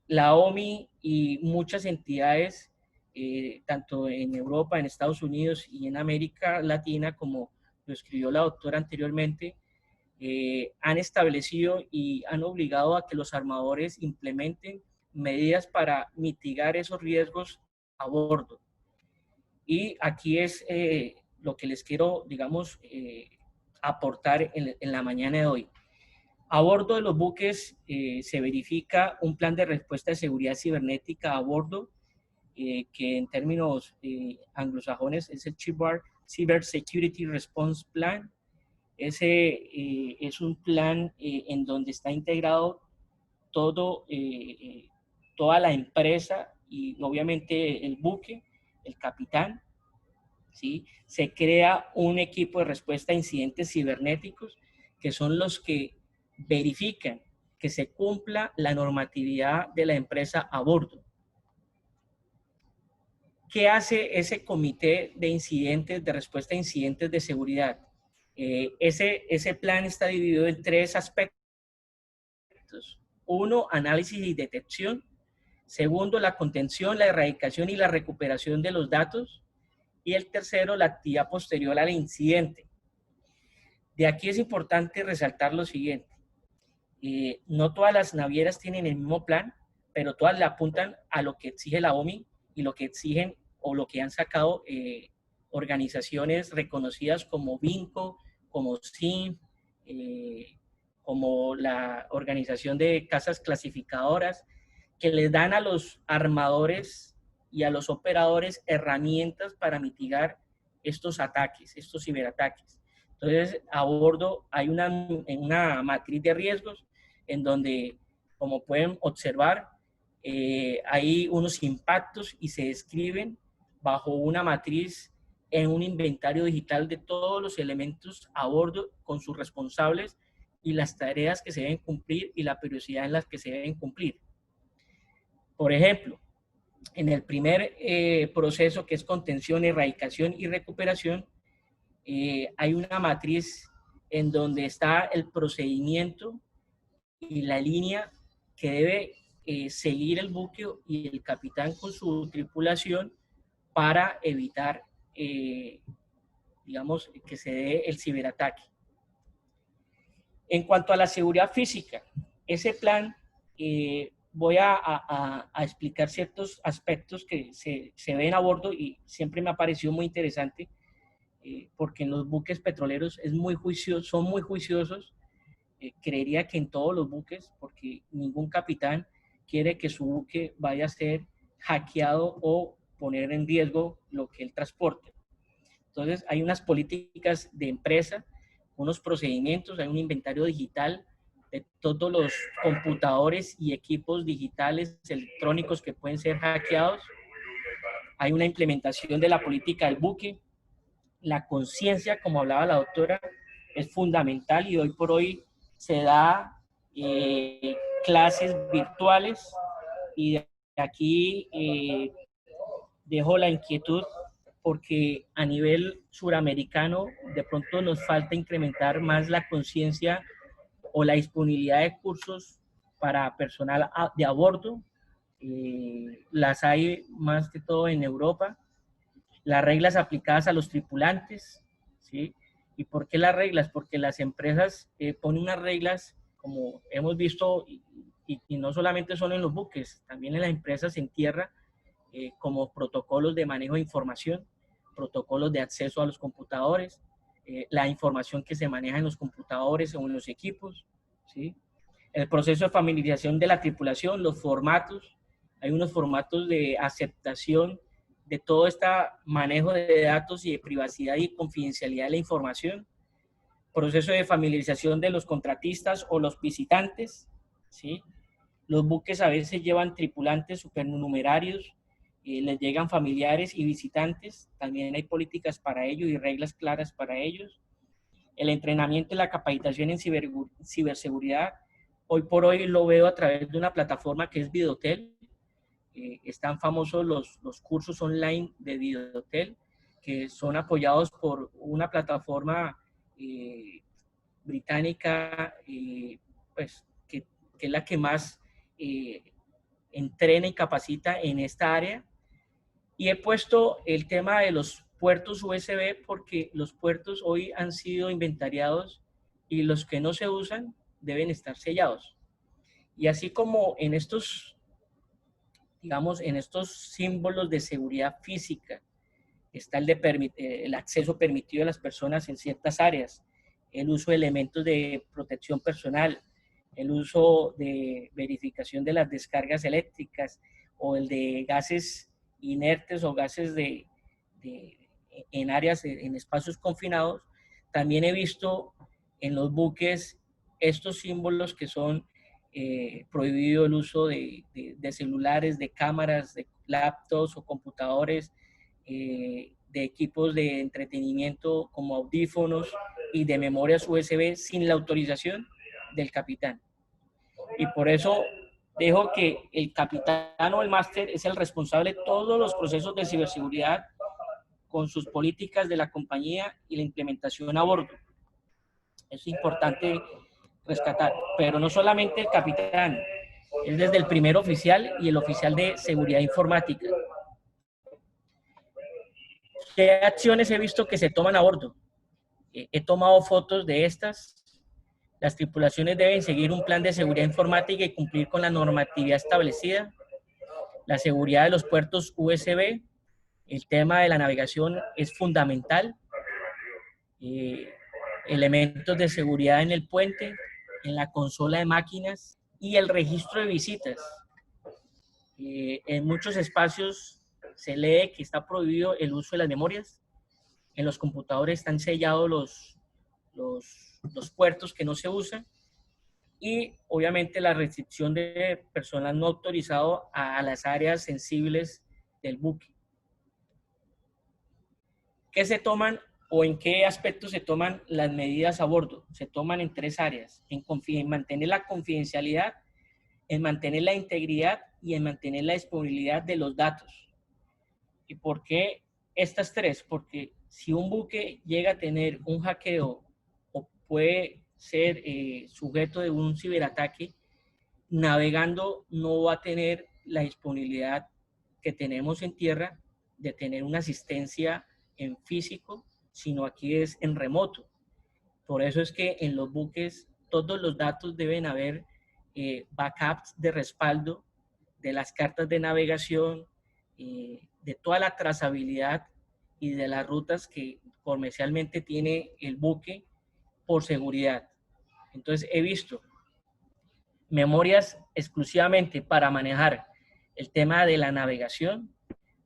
D: la OMI y muchas entidades, tanto en Europa, en Estados Unidos y en América Latina, como lo escribió la doctora anteriormente, han establecido y han obligado a que los armadores implementen medidas para mitigar esos riesgos a bordo. Y aquí es lo que les quiero, digamos, aportar en la mañana de hoy. A bordo de los buques se verifica un plan de respuesta de seguridad cibernética a bordo, que en términos anglosajones es el Shipboard Cyber Security Response Plan. Ese es un plan en donde está integrado toda la empresa y obviamente el buque, el capitán, ¿sí? Se crea un equipo de respuesta a incidentes cibernéticos que son los que verifican que se cumpla la normatividad de la empresa a bordo. ¿Qué hace ese comité de incidentes, de respuesta a incidentes de seguridad? Ese plan está dividido en 3 aspectos. Uno, análisis y detección. Segundo, la contención, la erradicación y la recuperación de los datos. Y el tercero, la actividad posterior al incidente. De aquí es importante resaltar lo siguiente. No todas las navieras tienen el mismo plan, pero todas le apuntan a lo que exige la OMI y lo que exigen o lo que han sacado organizaciones reconocidas como BINCO, como SIM, como la Organización de Casas Clasificadoras, que les dan a los armadores y a los operadores herramientas para mitigar estos ataques, estos ciberataques. Entonces, a bordo hay una matriz de riesgos en donde, como pueden observar, hay unos impactos y se describen bajo una matriz en un inventario digital de todos los elementos a bordo con sus responsables y las tareas que se deben cumplir y la periodicidad en las que se deben cumplir. Por ejemplo, en el primer proceso, que es contención, erradicación y recuperación, hay una matriz en donde está el procedimiento y la línea que debe seguir el buque y el capitán con su tripulación para evitar, digamos, que se dé el ciberataque. En cuanto a la seguridad física, ese plan, voy a explicar ciertos aspectos que se ven a bordo y siempre me ha parecido muy interesante, porque en los buques petroleros son muy juiciosos. Creería que en todos los buques, porque ningún capitán quiere que su buque vaya a ser hackeado o poner en riesgo lo que él transporte. Entonces, hay unas políticas de empresa, unos procedimientos, hay un inventario digital de todos los computadores y equipos digitales electrónicos que pueden ser hackeados. Hay una implementación de la política del buque. La conciencia, como hablaba la doctora, es fundamental y hoy por hoy se da clases virtuales y de aquí dejo la inquietud porque a nivel suramericano de pronto nos falta incrementar más la conciencia o la disponibilidad de cursos para personal de a bordo. Las hay más que todo en Europa. Las reglas aplicadas a los tripulantes, ¿sí? ¿Y por qué las reglas? Porque las empresas ponen unas reglas, como hemos visto, y no solamente son en los buques, también en las empresas en tierra, como protocolos de manejo de información, protocolos de acceso a los computadores, la información que se maneja en los computadores o en los equipos, ¿sí? El proceso de familiarización de la tripulación, los formatos, hay unos formatos de aceptación de todo este manejo de datos y de privacidad y confidencialidad de la información, proceso de familiarización de los contratistas o los visitantes, ¿sí? Los buques a veces llevan tripulantes supernumerarios, les llegan familiares y visitantes, también hay políticas para ello y reglas claras para ellos. El entrenamiento y la capacitación en ciberseguridad, hoy por hoy lo veo a través de una plataforma que es Videotel. Están famosos los cursos online de Videotel, que son apoyados por una plataforma británica, pues, que es la que más entrena y capacita en esta área. Y he puesto el tema de los puertos USB porque los puertos hoy han sido inventariados y los que no se usan deben estar sellados. Y así como en estos, digamos, en estos símbolos de seguridad física, está el acceso permitido de las personas en ciertas áreas, el uso de elementos de protección personal, el uso de verificación de las descargas eléctricas o el de gases inertes o gases en áreas, en espacios confinados. También he visto en los buques estos símbolos que son prohibido el uso de celulares, de cámaras, de laptops o computadores, de equipos de entretenimiento como audífonos y de memorias USB sin la autorización del capitán. Y por eso dejo que el capitán o el máster es el responsable de todos los procesos de ciberseguridad con sus políticas de la compañía y la implementación a bordo. Es importante rescatar, pero no solamente el capitán, es desde el primer oficial y el oficial de seguridad informática. ¿Qué acciones he visto que se toman a bordo? He tomado fotos de estas. Las tripulaciones deben seguir un plan de seguridad informática y cumplir con la normatividad establecida. La seguridad de los puertos USB, el tema de la navegación es fundamental. Elementos de seguridad en el puente, en la consola de máquinas y el registro de visitas. En muchos espacios se lee que está prohibido el uso de las memorias. En los computadores están sellados los puertos que no se usan. Y obviamente la restricción de personal no autorizado a las áreas sensibles del buque. ¿Qué se toman o en qué aspectos se toman las medidas a bordo? Se toman en 3 áreas: en mantener la confidencialidad, en mantener la integridad y en mantener la disponibilidad de los datos. ¿Y por qué estas 3? Porque si un buque llega a tener un hackeo o puede ser sujeto de un ciberataque, navegando no va a tener la disponibilidad que tenemos en tierra de tener una asistencia en físico, sino aquí es en remoto. Por eso es que en los buques todos los datos deben haber backups de respaldo de las cartas de navegación, de toda la trazabilidad y de las rutas que comercialmente tiene el buque por seguridad. Entonces he visto memorias exclusivamente para manejar el tema de la navegación,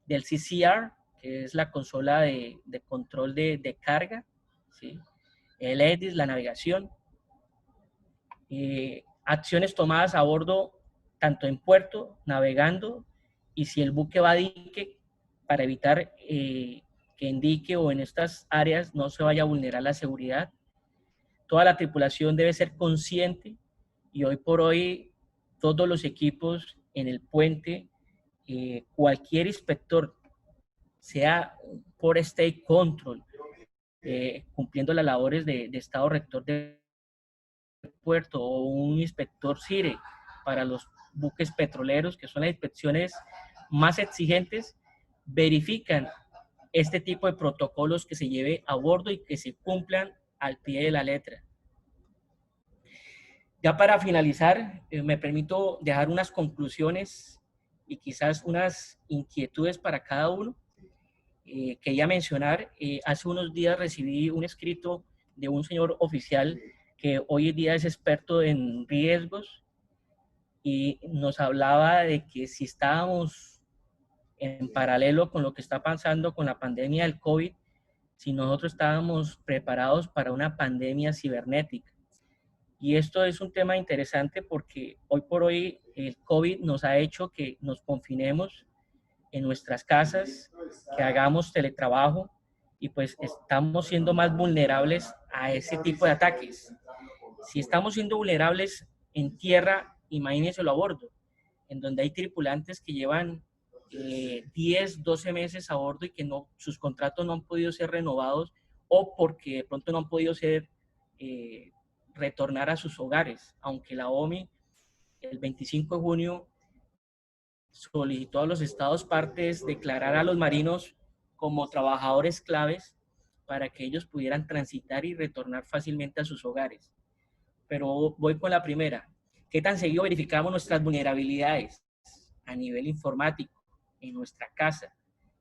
D: del CCR, que es la consola de control de carga, ¿sí? El EDIS, la navegación, acciones tomadas a bordo, tanto en puerto, navegando, y si el buque va a dique, para evitar que en dique o en estas áreas no se vaya a vulnerar la seguridad. Toda la tripulación debe ser consciente, y hoy por hoy todos los equipos en el puente, cualquier inspector, sea por State Control, cumpliendo las labores de Estado Rector del puerto, o un inspector CIRE para los buques petroleros, que son las inspecciones más exigentes, verifican este tipo de protocolos que se lleve a bordo y que se cumplan al pie de la letra. Ya para finalizar, me permito dejar unas conclusiones y quizás unas inquietudes para cada uno. Quería mencionar, hace unos días recibí un escrito de un señor oficial que hoy en día es experto en riesgos, y nos hablaba de que si estábamos en paralelo con lo que está pasando con la pandemia del COVID, si nosotros estábamos preparados para una pandemia cibernética. Y esto es un tema interesante porque hoy por hoy el COVID nos ha hecho que nos confinemos en nuestras casas, que hagamos teletrabajo, y pues estamos siendo más vulnerables a ese tipo de ataques. Si estamos siendo vulnerables en tierra, imagínenselo a bordo, en donde hay tripulantes que llevan 10, 12 meses a bordo y que no, sus contratos no han podido ser renovados, o porque de pronto no han podido ser, retornar a sus hogares, aunque la OMI el 25 de junio solicitó a los estados partes declarar a los marinos como trabajadores claves para que ellos pudieran transitar y retornar fácilmente a sus hogares. Pero voy con la primera. ¿Qué tan seguido verificamos nuestras vulnerabilidades a nivel informático, en nuestra casa,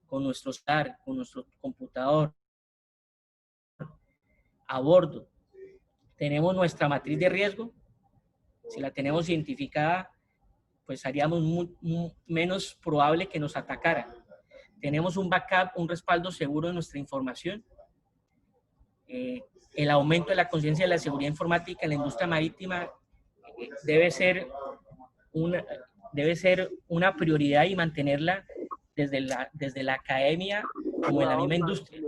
D: con nuestro celular, con nuestro computador, a bordo? ¿Tenemos nuestra matriz de riesgo? Si la tenemos identificada, pues haríamos menos probable que nos atacaran. ¿Tenemos un backup, un respaldo seguro de nuestra información? El aumento de la conciencia de la seguridad informática en la industria marítima debe ser una prioridad, y mantenerla desde la academia como en la misma industria.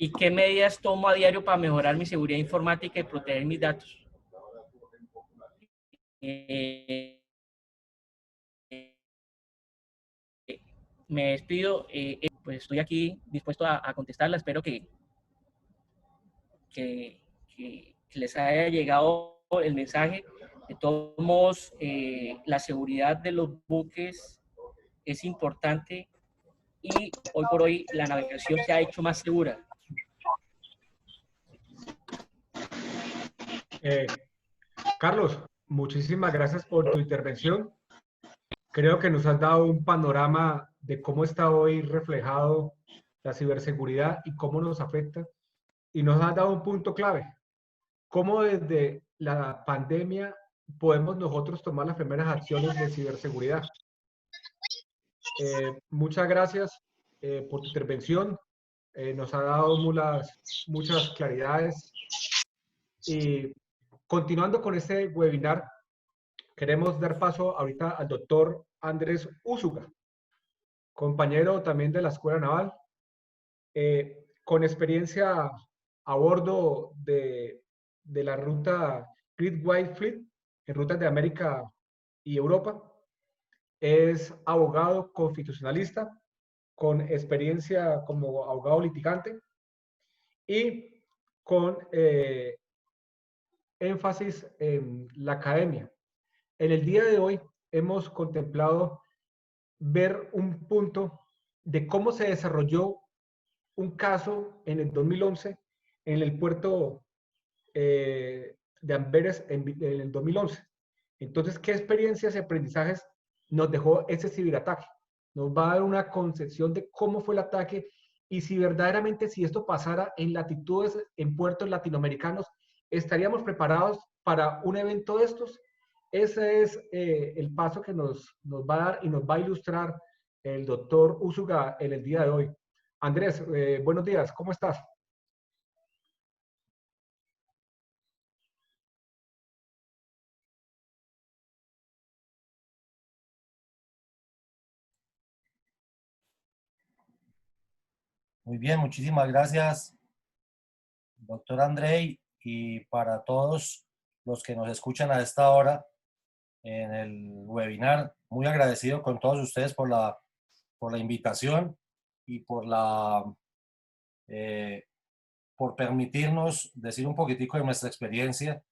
D: ¿Y qué medidas tomo a diario para mejorar mi seguridad informática y proteger mis datos? Me despido, pues estoy aquí dispuesto a contestarla. Espero que les haya llegado el mensaje. De todos modos, la seguridad de los buques es importante, y hoy por hoy la navegación se ha hecho más segura.
B: Carlos, muchísimas gracias por tu intervención. Creo que nos has dado un panorama de cómo está hoy reflejado la ciberseguridad y cómo nos afecta. Y nos has dado un punto clave. Cómo desde la pandemia podemos nosotros tomar las primeras acciones de ciberseguridad. Muchas gracias por tu intervención. Nos ha dado muchas claridades. Y continuando con este webinar, queremos dar paso ahorita al doctor Andrés Úsuga, compañero también de la Escuela Naval, con experiencia a bordo de la ruta Great White Fleet, en rutas de América y Europa. Es abogado constitucionalista, con experiencia como abogado litigante y con énfasis en la academia. En el día de hoy hemos contemplado ver un punto de cómo se desarrolló un caso en el 2011 en el puerto de Amberes en el 2011. Entonces, ¿qué experiencias y aprendizajes nos dejó ese ciberataque? Nos va a dar una concepción de cómo fue el ataque y si verdaderamente, si esto pasara en latitudes, en puertos latinoamericanos, ¿estaríamos preparados para un evento de estos? Ese es el paso que nos va a dar y nos va a ilustrar el doctor Úsuga en el día de hoy. Andrés, buenos días, ¿cómo estás?
E: Muy bien, muchísimas gracias, doctor Andrei, y para todos los que nos escuchan a esta hora en el webinar, muy agradecido con todos ustedes por la invitación y por permitirnos decir un poquitico de nuestra experiencia,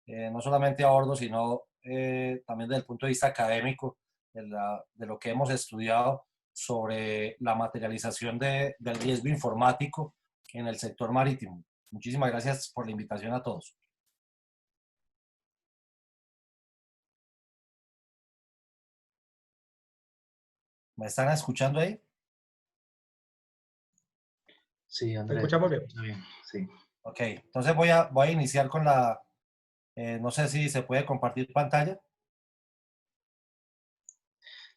E: no solamente a bordo, sino también desde el punto de vista académico, de lo que hemos estudiado sobre la materialización del riesgo informático en el sector marítimo. Muchísimas gracias por la invitación a todos. ¿Me están escuchando ahí?
C: Sí,
B: Te
C: Andrés.
B: escuchamos bien.
C: Está bien, sí.
E: Ok, entonces voy a iniciar con no sé si se puede compartir pantalla.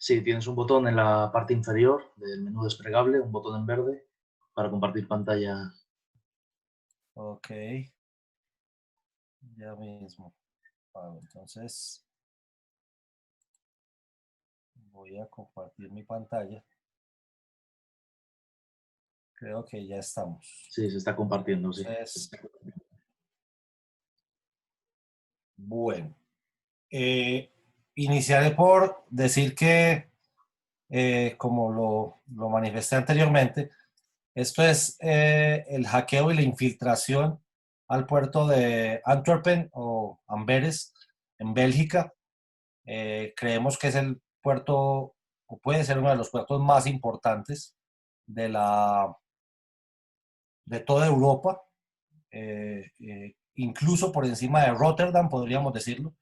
C: Sí, tienes un botón en la parte inferior del menú desplegable, un botón en verde para compartir pantalla.
E: Ok, ya mismo. Vale, entonces voy a compartir mi pantalla. Creo que ya estamos.
C: Sí, se está compartiendo, sí.
E: Entonces, bueno, iniciaré por decir que, como lo manifesté anteriormente, esto es el hackeo y la infiltración al puerto de Antwerpen o Amberes, en Bélgica. Creemos que es el puerto, o puede ser uno de los puertos más importantes de toda Europa, incluso por encima de Rotterdam, podríamos decirlo.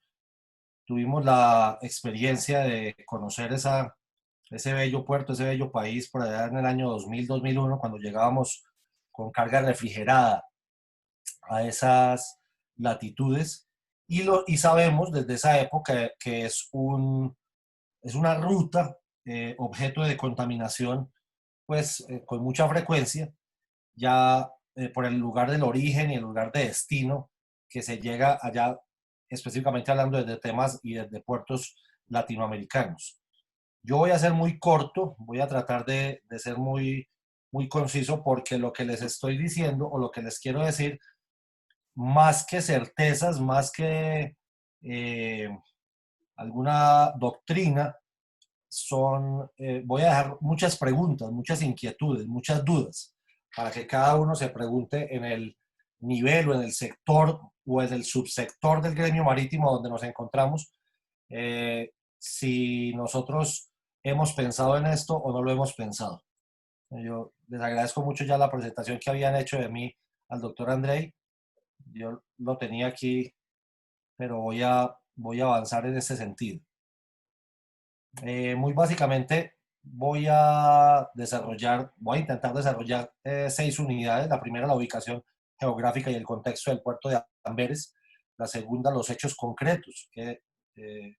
E: Tuvimos la experiencia de conocer ese bello puerto, ese bello país por allá en el año 2000-2001, cuando llegábamos con carga refrigerada a esas latitudes, y sabemos desde esa época que es una ruta objeto de contaminación, pues con mucha frecuencia, ya por el lugar del origen y el lugar de destino que se llega allá, específicamente hablando de temas y de puertos latinoamericanos. Yo voy a ser muy corto, voy a tratar de ser muy conciso, porque lo que les estoy diciendo o lo que les quiero decir, más que certezas, más que alguna doctrina, voy a dejar muchas preguntas, muchas inquietudes, muchas dudas, para que cada uno se pregunte en el nivel o en el sector o en el subsector del gremio marítimo donde nos encontramos, si nosotros hemos pensado en esto o no lo hemos pensado. Yo les agradezco mucho ya la presentación que habían hecho de mí al doctor Andrei. Yo lo tenía aquí, pero voy a avanzar en ese sentido. Muy básicamente voy a intentar desarrollar 6 unidades. La primera, la ubicación geográfica y el contexto del puerto de Amberes. La segunda, los hechos concretos,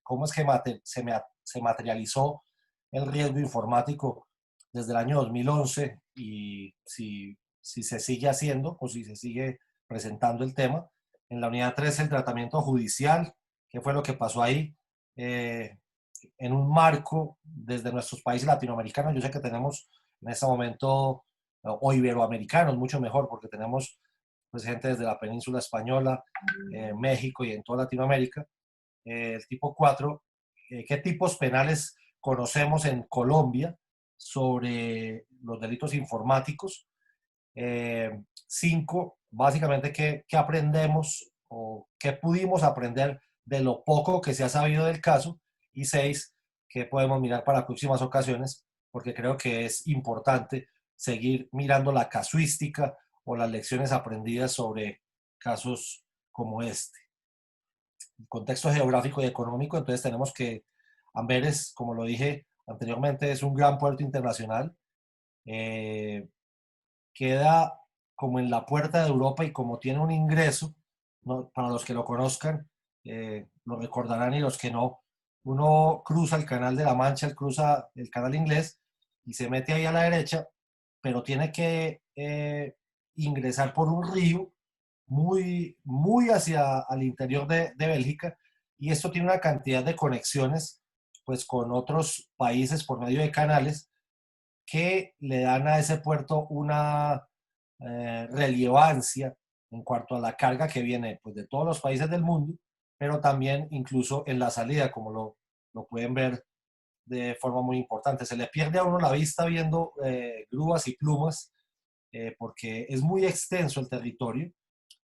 E: cómo es que se materializó el riesgo informático desde el año 2011 y si se sigue haciendo o si se sigue presentando el tema. En la unidad 3, el tratamiento judicial, qué fue lo que pasó ahí. En un marco desde nuestros países latinoamericanos. Yo sé que tenemos en este momento, o iberoamericanos, mucho mejor, porque tenemos pues, gente desde la península española, México y en toda Latinoamérica. El tipo 4, ¿qué tipos penales conocemos en Colombia sobre los delitos informáticos? 5, básicamente, ¿qué aprendemos o qué pudimos aprender de lo poco que se ha sabido del caso? Y 6, ¿qué podemos mirar para próximas ocasiones? Porque creo que es importante seguir mirando la casuística o las lecciones aprendidas sobre casos como este. El contexto geográfico y económico, entonces tenemos que Amberes, como lo dije anteriormente, es un gran puerto internacional. Queda como en la puerta de Europa, y como tiene un ingreso, ¿no? Para los que lo conozcan, lo recordarán, y los que no, uno cruza el Canal de la Mancha, cruza el Canal Inglés y se mete ahí a la derecha, pero tiene que ingresar por un río muy hacia al interior de Bélgica, y esto tiene una cantidad de conexiones pues con otros países por medio de canales que le dan a ese puerto una relevancia en cuanto a la carga que viene pues, de todos los países del mundo, pero también incluso en la salida, como lo pueden ver de forma muy importante. Se le pierde a uno la vista viendo grúas y plumas, porque es muy extenso el territorio,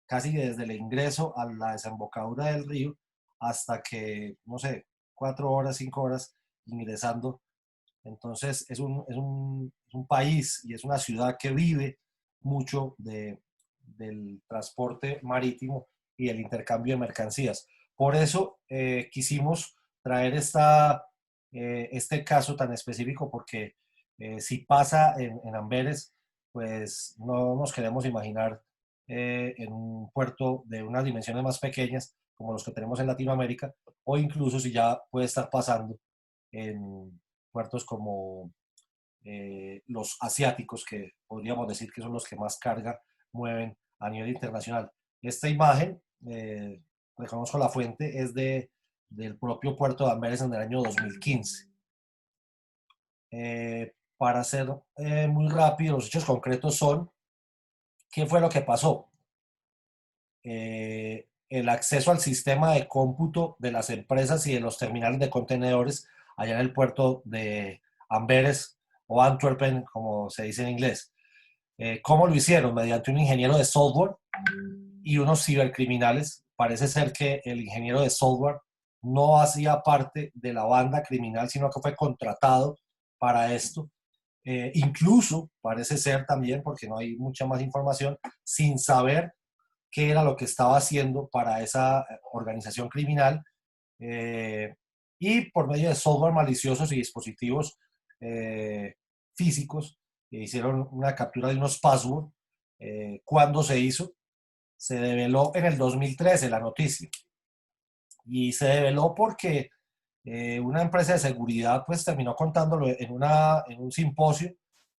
E: casi desde el ingreso a la desembocadura del río hasta que, no sé, 4 horas, 5 horas ingresando. Entonces es un país y es una ciudad que vive mucho del transporte marítimo y el intercambio de mercancías. Por eso quisimos traer este caso tan específico, porque si pasa en Amberes, pues no nos queremos imaginar en un puerto de unas dimensiones más pequeñas como los que tenemos en Latinoamérica, o incluso si ya puede estar pasando en puertos como los asiáticos, que podríamos decir que son los que más carga mueven a nivel internacional. Esta imagen, reconozco la fuente, es del propio puerto de Amberes en el año 2015. Para ser muy rápido, los hechos concretos son: ¿qué fue lo que pasó? El acceso al sistema de cómputo de las empresas y de los terminales de contenedores allá en el puerto de Amberes, o Antwerpen, como se dice en inglés. ¿Cómo lo hicieron? Mediante un ingeniero de software y unos cibercriminales. Parece ser que el ingeniero de software no hacía parte de la banda criminal, sino que fue contratado para esto. Incluso parece ser también, porque no hay mucha más información, sin saber qué era lo que estaba haciendo para esa organización criminal, y por medio de software maliciosos y dispositivos físicos hicieron una captura de unos passwords. ¿Cuándo se hizo? Se develó en el 2013 la noticia, y se develó porque una empresa de seguridad pues terminó contándolo en un simposio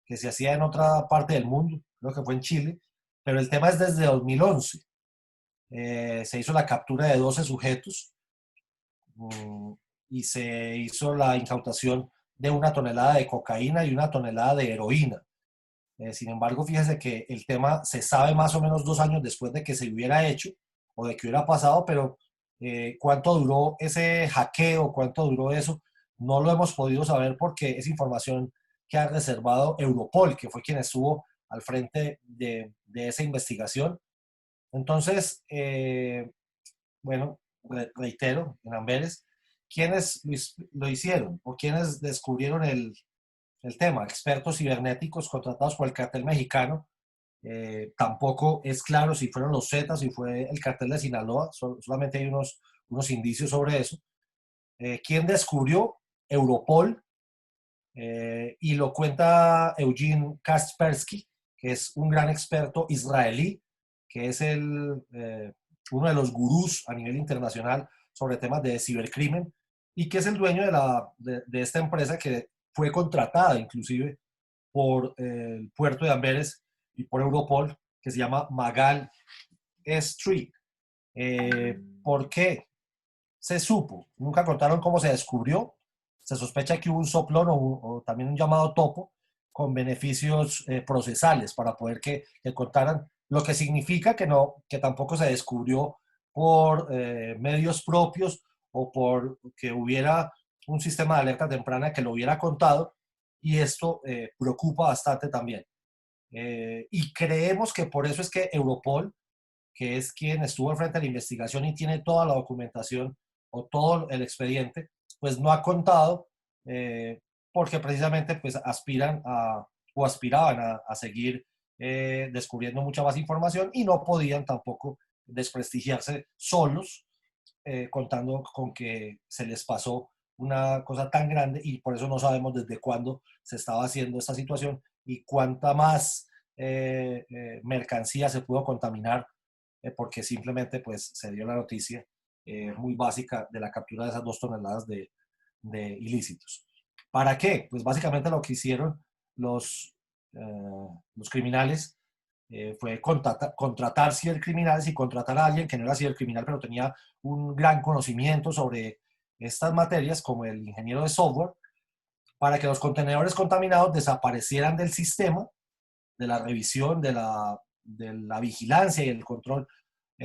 E: que se hacía en otra parte del mundo, creo que fue en Chile, pero el tema es desde 2011. Se hizo la captura de 12 sujetos, y se hizo la incautación de 1 tonelada de cocaína y 1 tonelada de heroína. Sin embargo, fíjese que el tema se sabe más o menos 2 años después de que se hubiera hecho o de que hubiera pasado, pero cuánto duró ese hackeo, cuánto duró eso, no lo hemos podido saber, porque es información que ha reservado Europol, que fue quien estuvo al frente de esa investigación. Entonces, bueno, reitero, en Amberes, ¿quiénes lo hicieron o quiénes descubrieron el tema? Expertos cibernéticos contratados por el cartel mexicano. Tampoco es claro si fueron los Zetas, si fue el cartel de Sinaloa, solamente hay unos indicios sobre eso. ¿Quién descubrió? Europol, y lo cuenta Eugene Kaspersky, que es un gran experto israelí, que es uno de los gurús a nivel internacional sobre temas de cibercrimen, y que es el dueño de esta empresa, que fue contratada inclusive por el puerto de Amberes y por Europol, que se llama Magal S3. ¿Por qué se supo? Nunca contaron cómo se descubrió. Se sospecha que hubo un soplón o también un llamado topo con beneficios procesales para poder que contaran, lo que significa que tampoco se descubrió por medios propios o por que hubiera un sistema de alerta temprana que lo hubiera contado, y esto preocupa bastante también. Y creemos que por eso es que Europol, que es quien estuvo al frente de la investigación y tiene toda la documentación o todo el expediente, pues no ha contado, porque precisamente pues aspiraban a seguir descubriendo mucha más información, y no podían tampoco desprestigiarse solos, contando con que se les pasó una cosa tan grande, y por eso no sabemos desde cuándo se estaba haciendo esta situación y cuánta más mercancía se pudo contaminar, porque simplemente pues se dio la noticia muy básica de la captura de esas 2 toneladas de ilícitos. ¿Para qué? Pues básicamente lo que hicieron los criminales fue contratar cibercriminales y contratar a alguien que no era cibercriminal, pero tenía un gran conocimiento sobre estas materias, como el ingeniero de software, para que los contenedores contaminados desaparecieran del sistema, de la revisión, de la vigilancia y el control,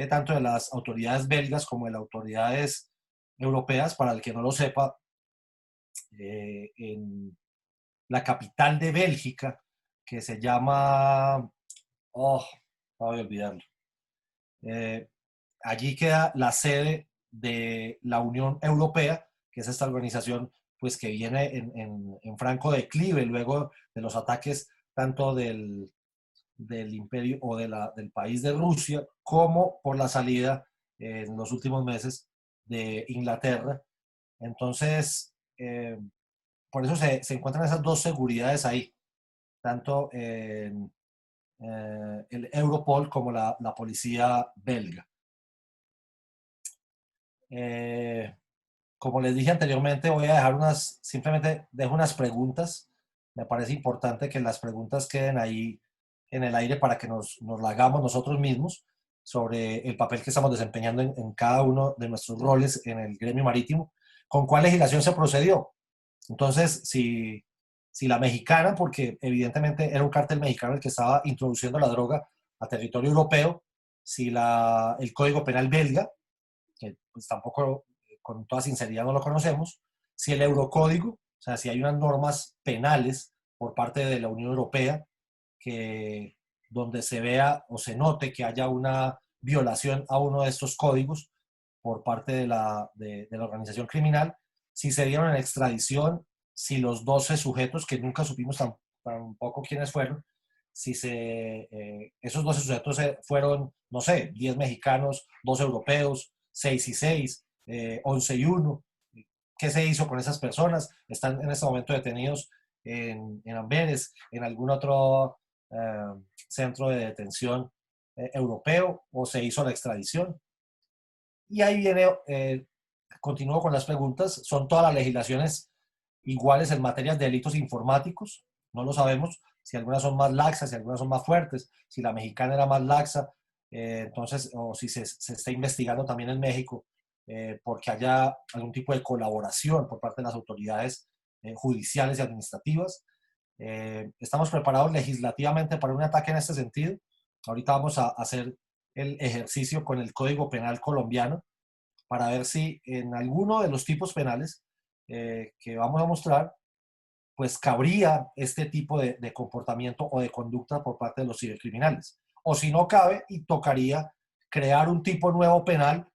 E: tanto de las autoridades belgas como de las autoridades europeas. Para el que no lo sepa, en la capital de Bélgica, que se llama, oh, no voy a olvidarlo, allí queda la sede de la Unión Europea, que es esta organización pues, que viene en franco declive luego de los ataques tanto del imperio o del país de Rusia, como por la salida en los últimos meses de Inglaterra. Entonces, por eso se encuentran esas dos seguridades ahí, tanto en el Europol como la policía belga. Como les dije anteriormente, voy a dejar simplemente dejo unas preguntas. Me parece importante que las preguntas queden ahí en el aire para que nos la hagamos nosotros mismos sobre el papel que estamos desempeñando en cada uno de nuestros roles en el gremio marítimo. ¿Con cuál legislación se procedió? Entonces, si la mexicana, porque evidentemente era un cártel mexicano el que estaba introduciendo la droga a territorio europeo, si el Código Penal belga, que pues tampoco con toda sinceridad no lo conocemos, si el Eurocódigo, o sea, si hay unas normas penales por parte de la Unión Europea donde se vea o se note que haya una violación a uno de estos códigos por parte de la organización criminal, si se dieron en extradición, si los 12 sujetos, que nunca supimos tampoco quiénes fueron, si esos 12 sujetos fueron, no sé, 10 mexicanos, 2 europeos, 6 y 6, 11 y 1. ¿Qué se hizo con esas personas? ¿Están en este momento detenidos en Amberes, en algún otro centro de detención europeo, o se hizo la extradición? Y ahí viene, continúo con las preguntas. ¿Son todas las legislaciones iguales en materia de delitos informáticos? No lo sabemos, si algunas son más laxas, si algunas son más fuertes, si la mexicana era más laxa, entonces, o si se está investigando también en México porque haya algún tipo de colaboración por parte de las autoridades judiciales y administrativas. Estamos preparados legislativamente para un ataque en este sentido. Ahorita vamos a hacer el ejercicio con el Código Penal colombiano para ver si en alguno de los tipos penales que vamos a mostrar, pues cabría este tipo de comportamiento o de conducta por parte de los cibercriminales. O si no cabe, y tocaría crear un tipo nuevo penal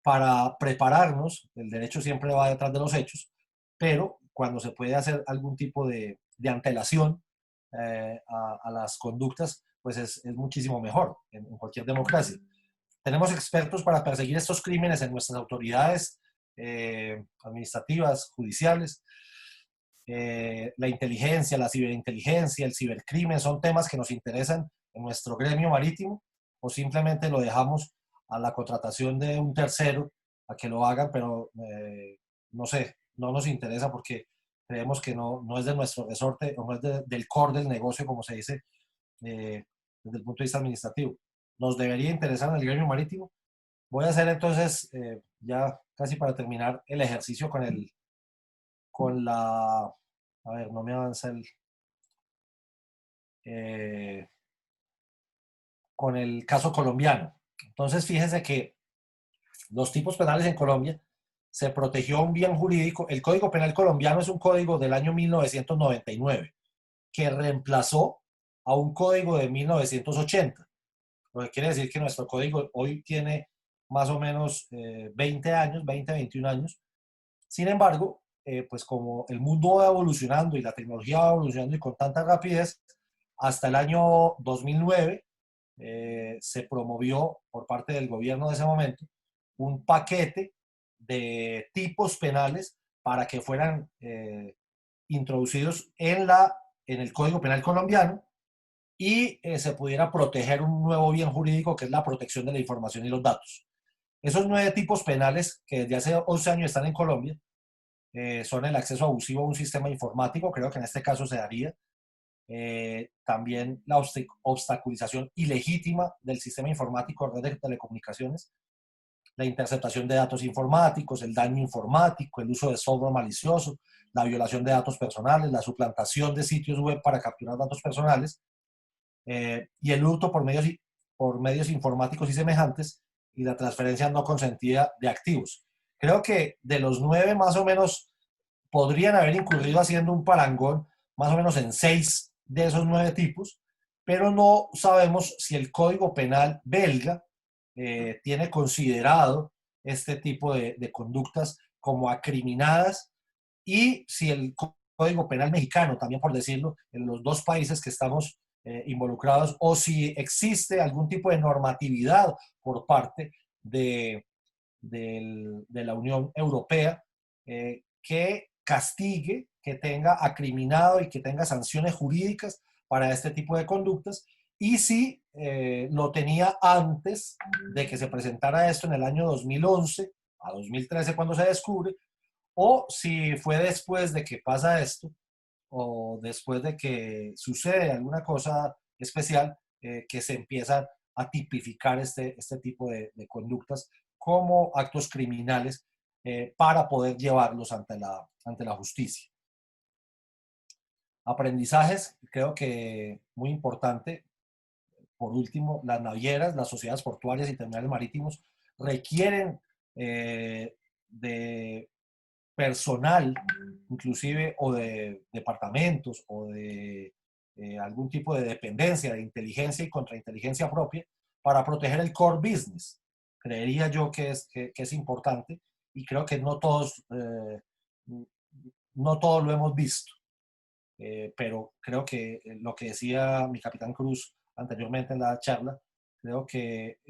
E: para prepararnos. El derecho siempre va detrás de los hechos, pero cuando se puede hacer algún tipo de antelación a las conductas, pues es muchísimo mejor en cualquier democracia. Tenemos expertos para perseguir estos crímenes en nuestras autoridades administrativas, judiciales. La inteligencia, la ciberinteligencia, el cibercrimen son temas que nos interesan en nuestro gremio marítimo, o simplemente lo dejamos a la contratación de un tercero a que lo hagan, pero no sé, no nos interesa porque creemos que no es de nuestro resorte, o no es del core del negocio, como se dice desde el punto de vista administrativo. ¿Nos debería interesar en el gremio marítimo? Voy a hacer entonces, ya casi para terminar, el ejercicio con la... A ver, no me avanza con el caso colombiano. Entonces, fíjense que los tipos penales en Colombia se protegió un bien jurídico. El Código Penal colombiano es un código del año 1999 que reemplazó a un código de 1980. Lo que quiere decir que nuestro código hoy tiene más o menos 20 años, 20, 21 años. Sin embargo, pues como el mundo va evolucionando y la tecnología va evolucionando y con tanta rapidez, hasta el año 2009 se promovió por parte del gobierno de ese momento un paquete de tipos penales para que fueran introducidos en el Código Penal colombiano y se pudiera proteger un nuevo bien jurídico que es la protección de la información y los datos. Esos 9 tipos penales que desde hace 11 años están en Colombia son el acceso abusivo a un sistema informático, creo que en este caso se daría, también la obstaculización ilegítima del sistema informático, red de telecomunicaciones, la interceptación de datos informáticos, el daño informático, el uso de software malicioso, la violación de datos personales, la suplantación de sitios web para capturar datos personales, y el hurto por medios informáticos y semejantes, y la transferencia no consentida de activos. Creo que de los 9 más o menos podrían haber incurrido haciendo un parangón más o menos en 6 de esos 9 tipos, pero no sabemos si el Código Penal belga tiene considerado este tipo de conductas como acriminadas, y si el Código Penal mexicano, también por decirlo, en los 2 países que estamos involucrados, o si existe algún tipo de normatividad por parte de la Unión Europea que castigue, que tenga acriminado y que tenga sanciones jurídicas para este tipo de conductas, y si lo tenía antes de que se presentara esto en el año 2011 a 2013 cuando se descubre, o si fue después de que pasa esto, o después de que sucede alguna cosa especial, que se empieza a tipificar este tipo de conductas como actos criminales, para poder llevarlos ante la justicia. Aprendizajes, creo que muy importante. Por último, las navieras, las sociedades portuarias y terminales marítimos requieren de personal, inclusive, o de departamentos, o de algún tipo de dependencia de inteligencia y contrainteligencia propia para proteger el core business. Creería yo que es importante, y creo que no todos lo hemos visto. Pero creo que lo que decía mi capitán Cruz anteriormente en la charla, creo que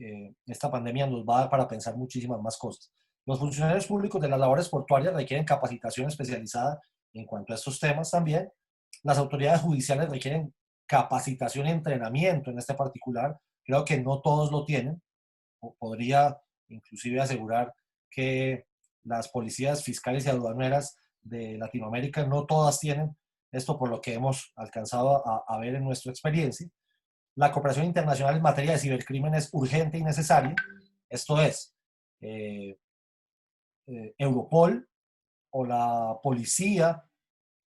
E: esta pandemia nos va a dar para pensar muchísimas más cosas. Los funcionarios públicos de las labores portuarias requieren capacitación especializada en cuanto a estos temas también. Las autoridades judiciales requieren capacitación y entrenamiento en este particular. Creo que no todos lo tienen. Podría inclusive asegurar que las policías fiscales y aduaneras de Latinoamérica no todas tienen esto, por lo que hemos alcanzado a ver en nuestra experiencia. La cooperación internacional en materia de cibercrimen es urgente y necesaria. Esto es, Europol o la policía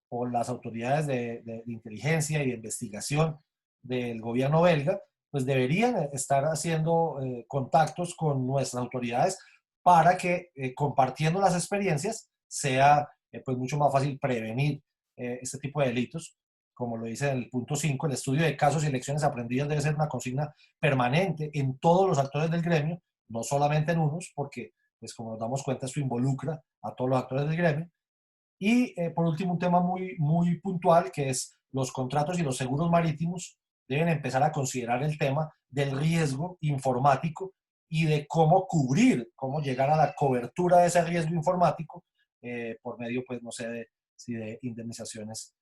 E: o las autoridades de inteligencia y de investigación del gobierno belga, pues deberían estar haciendo contactos con nuestras autoridades para que, compartiendo las experiencias, sea pues mucho más fácil prevenir este tipo de delitos. Como lo dice en el punto 5, el estudio de casos y lecciones aprendidas debe ser una consigna permanente en todos los actores del gremio, no solamente en unos, porque, pues como nos damos cuenta, esto involucra a todos los actores del gremio. Y por último, un tema muy, muy puntual, que es los contratos y los seguros marítimos deben empezar a considerar el tema del riesgo informático y de cómo cubrir, cómo llegar a la cobertura de ese riesgo informático por medio, pues no sé, si de indemnizaciones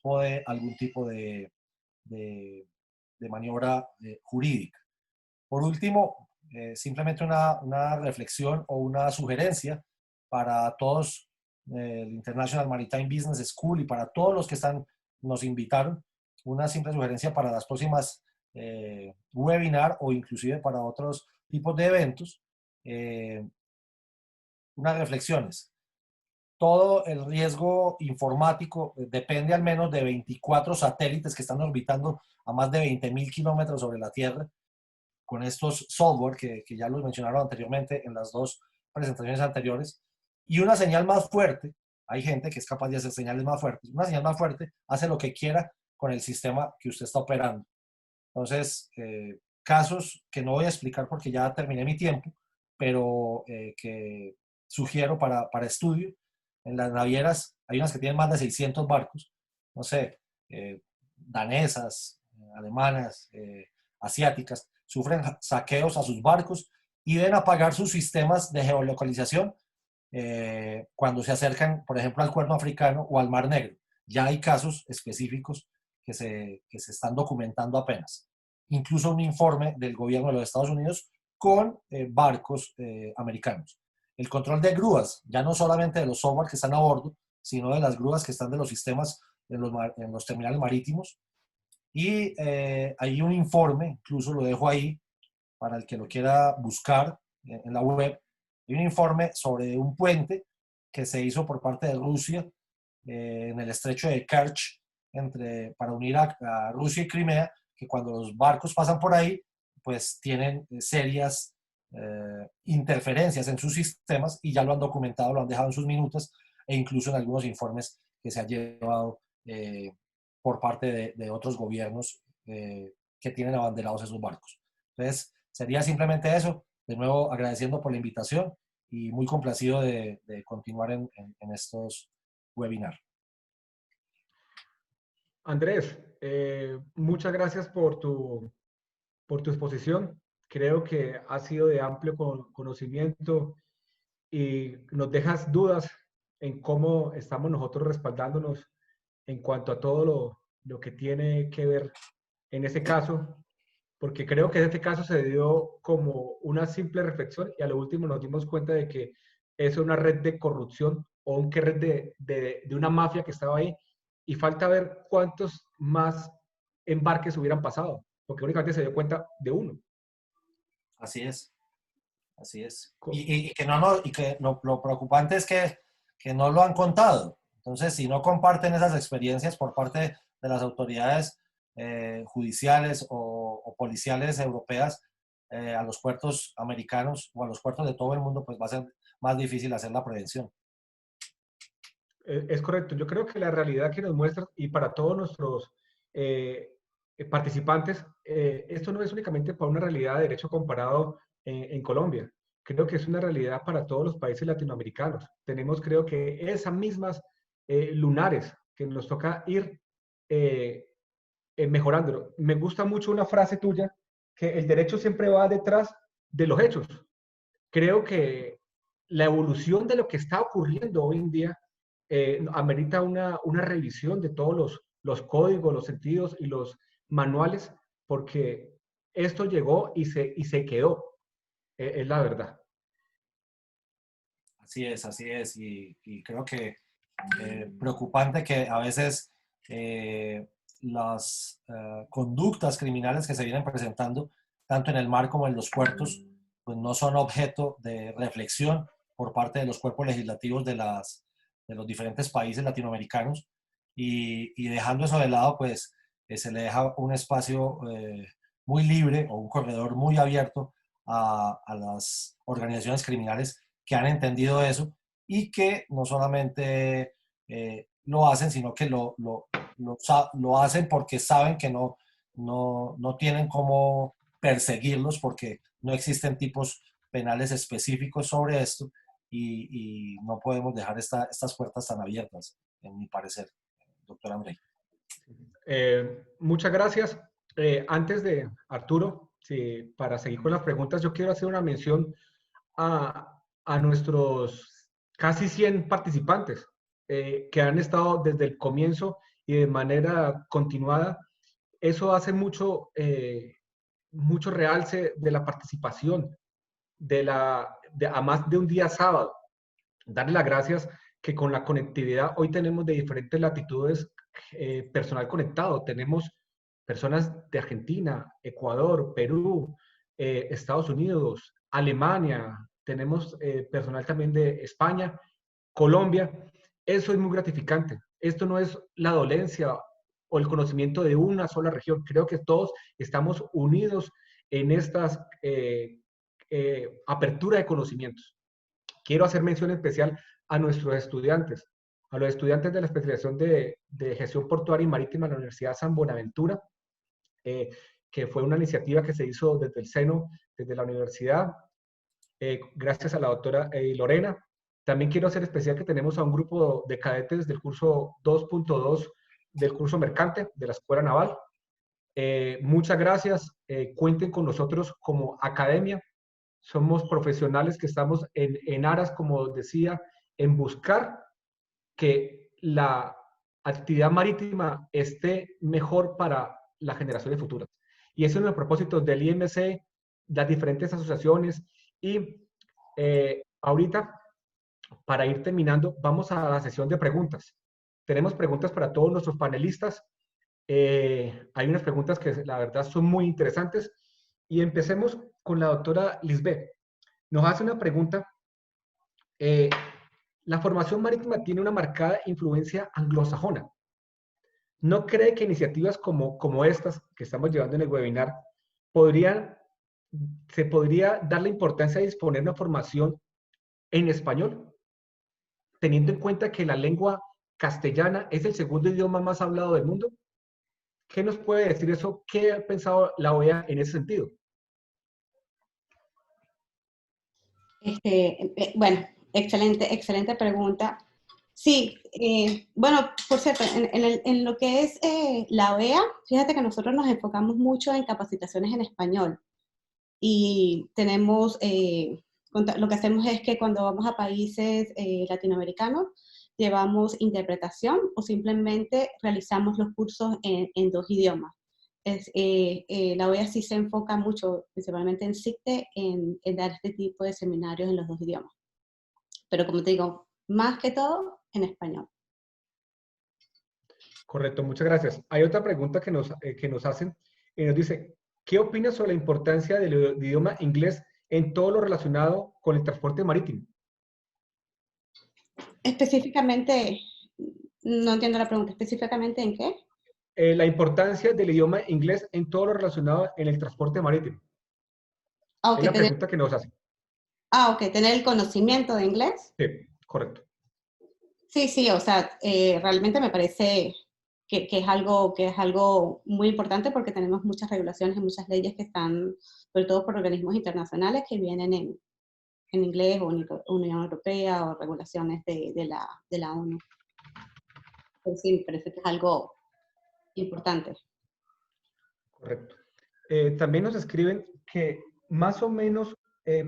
E: o de algún tipo de maniobra jurídica. Por último, simplemente una reflexión o una sugerencia para todos, el International Maritime Business School, y para todos los que nos invitaron, una simple sugerencia para las próximas webinar, o inclusive para otros tipos de eventos. Unas reflexiones. Todo el riesgo informático depende al menos de 24 satélites que están orbitando a más de 20.000 kilómetros sobre la Tierra, con estos software que ya los mencionaron anteriormente en las 2 presentaciones anteriores, y una señal más fuerte. Hay gente que es capaz de hacer señales más fuertes. Una señal más fuerte hace lo que quiera con el sistema que usted está operando. Entonces, casos que no voy a explicar porque ya terminé mi tiempo, pero que sugiero para estudio. En las navieras hay unas que tienen más de 600 barcos, no sé, danesas, alemanas, asiáticas, sufren saqueos a sus barcos y deben apagar sus sistemas de geolocalización cuando se acercan, por ejemplo, al Cuerno Africano o al Mar Negro. Ya hay casos específicos que se están documentando apenas. Incluso un informe del gobierno de los Estados Unidos con barcos americanos. El control de grúas, ya no solamente de los software que están a bordo, sino de las grúas que están de los sistemas en los terminales marítimos. Y hay un informe, incluso lo dejo ahí para el que lo quiera buscar en la web, Hay un informe sobre un puente que se hizo por parte de Rusia en el estrecho de Kerch para unir a Rusia y Crimea, que cuando los barcos pasan por ahí, pues tienen serias interferencias en sus sistemas y ya lo han documentado, lo han dejado en sus minutas e incluso en algunos informes que se han llevado por parte de otros gobiernos que tienen abanderados esos barcos. Entonces, sería simplemente eso. De nuevo, agradeciendo por la invitación y muy complacido de continuar en estos webinars.
B: Andrés, muchas gracias por tu exposición. Creo que ha sido de amplio conocimiento y nos dejas dudas en cómo estamos nosotros respaldándonos en cuanto a todo lo que tiene que ver en ese caso, porque creo que en este caso se dio como una simple reflexión y a lo último nos dimos cuenta de que es una red de corrupción o un red de una mafia que estaba ahí y falta ver cuántos más embarques hubieran pasado, porque únicamente se dio cuenta de uno.
E: Así es. Así es. Y que lo preocupante es que no lo han contado. Entonces, si no comparten esas experiencias por parte de las autoridades judiciales o policiales europeas a los puertos americanos o a los puertos de todo el mundo, pues va a ser más difícil hacer la prevención.
B: Es correcto. Yo creo que la realidad que nos muestra, y para todos nuestros participantes, esto no es únicamente para una realidad de derecho comparado en Colombia. Creo que es una realidad para todos los países latinoamericanos. Tenemos, creo que, esas mismas lunares que nos toca ir mejorándolo. Me gusta mucho una frase tuya, que el derecho siempre va detrás de los hechos. Creo que la evolución de lo que está ocurriendo hoy en día amerita una revisión de todos los códigos, los sentidos y los manuales, porque esto llegó y se quedó. Es la verdad.
E: Así es, así es. Y creo que preocupante que a veces las conductas criminales que se vienen presentando, tanto en el mar como en los puertos, pues no son objeto de reflexión por parte de los cuerpos legislativos de los diferentes países latinoamericanos y dejando eso de lado, pues se le deja un espacio muy libre o un corredor muy abierto a las organizaciones criminales que han entendido eso y que no solamente lo hacen, sino que lo hacen porque saben que no tienen cómo perseguirlos porque no existen tipos penales específicos sobre esto y no podemos dejar estas puertas tan abiertas, en mi parecer, doctor André.
B: Muchas gracias. Antes de Arturo, para seguir con las preguntas, yo quiero hacer una mención a nuestros casi 100 participantes que han estado desde el comienzo y de manera continuada. Eso hace mucho realce de la participación, a más de un día sábado. Darle las gracias que con la conectividad hoy tenemos de diferentes latitudes personal conectado. Tenemos personas de Argentina, Ecuador, Perú, Estados Unidos, Alemania, tenemos personal también de España, Colombia. Eso es muy gratificante. Esto no es la dolencia o el conocimiento de una sola región. Creo que todos estamos unidos en estas apertura de conocimientos. Quiero hacer mención especial a nuestros estudiantes, a los estudiantes de la especialización de gestión portuaria y marítima en la Universidad San Buenaventura, que fue una iniciativa que se hizo desde el seno, desde la universidad, gracias a la doctora Lorena. También quiero hacer especial que tenemos a un grupo de cadetes del curso 2.2 del curso mercante de la Escuela Naval. Muchas gracias. Cuenten con nosotros como academia. Somos profesionales que estamos en aras, como decía, en buscar que la actividad marítima esté mejor para las generaciones futuras. Y ese es uno de los propósitos del IMC, las diferentes asociaciones. Y ahorita, para ir terminando, vamos a la sesión de preguntas. Tenemos preguntas para todos nuestros panelistas. Hay unas preguntas que la verdad son muy interesantes. Y empecemos con la doctora Lisbeth. Nos hace una pregunta la formación marítima tiene una marcada influencia anglosajona. ¿No cree que iniciativas como estas que estamos llevando en el webinar se podría dar la importancia de disponer de una formación en español, teniendo en cuenta que la lengua castellana es el segundo idioma más hablado del mundo? ¿Qué nos puede decir eso? ¿Qué ha pensado la OEA en ese sentido?
A: Bueno, excelente pregunta. Sí, bueno, por cierto, en lo que es la OEA, fíjate que nosotros nos enfocamos mucho en capacitaciones en español y tenemos, lo que hacemos es que cuando vamos a países latinoamericanos, llevamos interpretación o simplemente realizamos los cursos en dos idiomas. La OEA sí se enfoca mucho, principalmente en SICTE, en dar este tipo de seminarios en los dos idiomas. Pero como te digo, más que todo en español.
B: Correcto, muchas gracias. Hay otra pregunta que nos hacen y nos dice, ¿qué opinas sobre la importancia del idioma inglés en todo lo relacionado con el transporte marítimo?
A: Específicamente, no entiendo la pregunta, ¿específicamente en qué?
B: La importancia del idioma inglés en todo lo relacionado en el transporte marítimo.
A: Ah,
B: Es
A: ok,
B: la pregunta que nos hacen.
A: ok, tener el conocimiento de inglés.
B: Sí, correcto.
A: Sí, o sea, realmente me parece que es algo muy importante porque tenemos muchas regulaciones y muchas leyes que están, sobre todo por organismos internacionales que vienen en inglés o Unión Europea o regulaciones de la ONU. Entonces, sí, me parece que es algo importante.
B: Correcto. También nos escriben que más o menos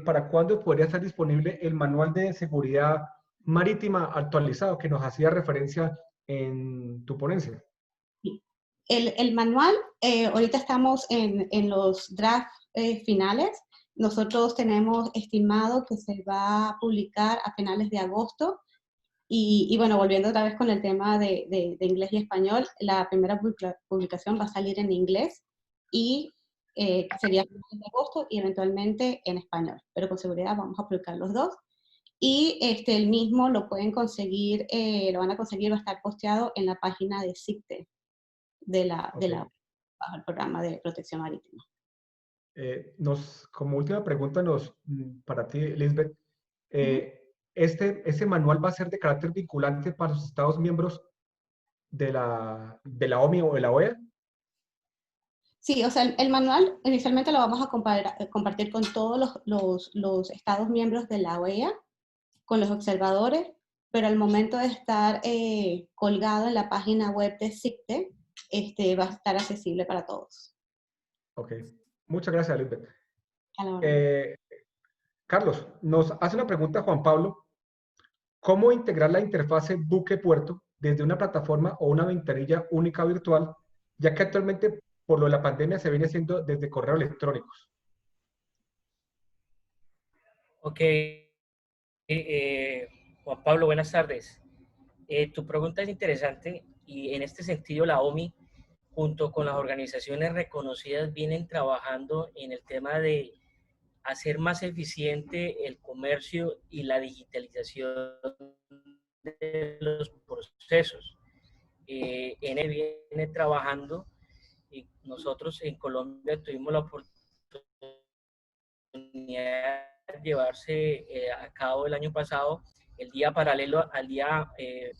B: para cuándo podría estar disponible el manual de seguridad marítima actualizado que nos hacía referencia en tu ponencia.
A: El manual, ahorita estamos en los draft finales. Nosotros tenemos estimado que se va a publicar a finales de agosto. Y bueno, volviendo otra vez con el tema de inglés y español, la primera publicación va a salir en inglés y sería a finales de agosto y eventualmente en español. Pero con seguridad vamos a publicar los dos. Y el mismo lo pueden conseguir, lo van a conseguir, va a estar posteado en la página de SICTE, bajo el programa de protección marítima.
B: Como última pregunta para ti, Lisbeth, ¿ese manual va a ser de carácter vinculante para los Estados miembros de la OMI o de la OEA?
A: Sí, o sea, el manual inicialmente lo vamos a compartir con todos los Estados miembros de la OEA, con los observadores, pero al momento de estar colgado en la página web de SICTE, va a estar accesible para todos.
B: Ok, muchas gracias, Lisbeth.
A: A la orden.
B: Carlos, nos hace una pregunta Juan Pablo. ¿Cómo integrar la interfase buque-puerto desde una plataforma o una ventanilla única virtual, ya que actualmente por lo de la pandemia se viene haciendo desde correos electrónicos?
D: Ok, Juan Pablo, buenas tardes. Tu pregunta es interesante y en este sentido la OMI, junto con las organizaciones reconocidas, vienen trabajando en el tema de hacer más eficiente el comercio y la digitalización de los procesos. En él viene trabajando y nosotros en Colombia tuvimos la oportunidad de llevarse a cabo el año pasado el día paralelo al Día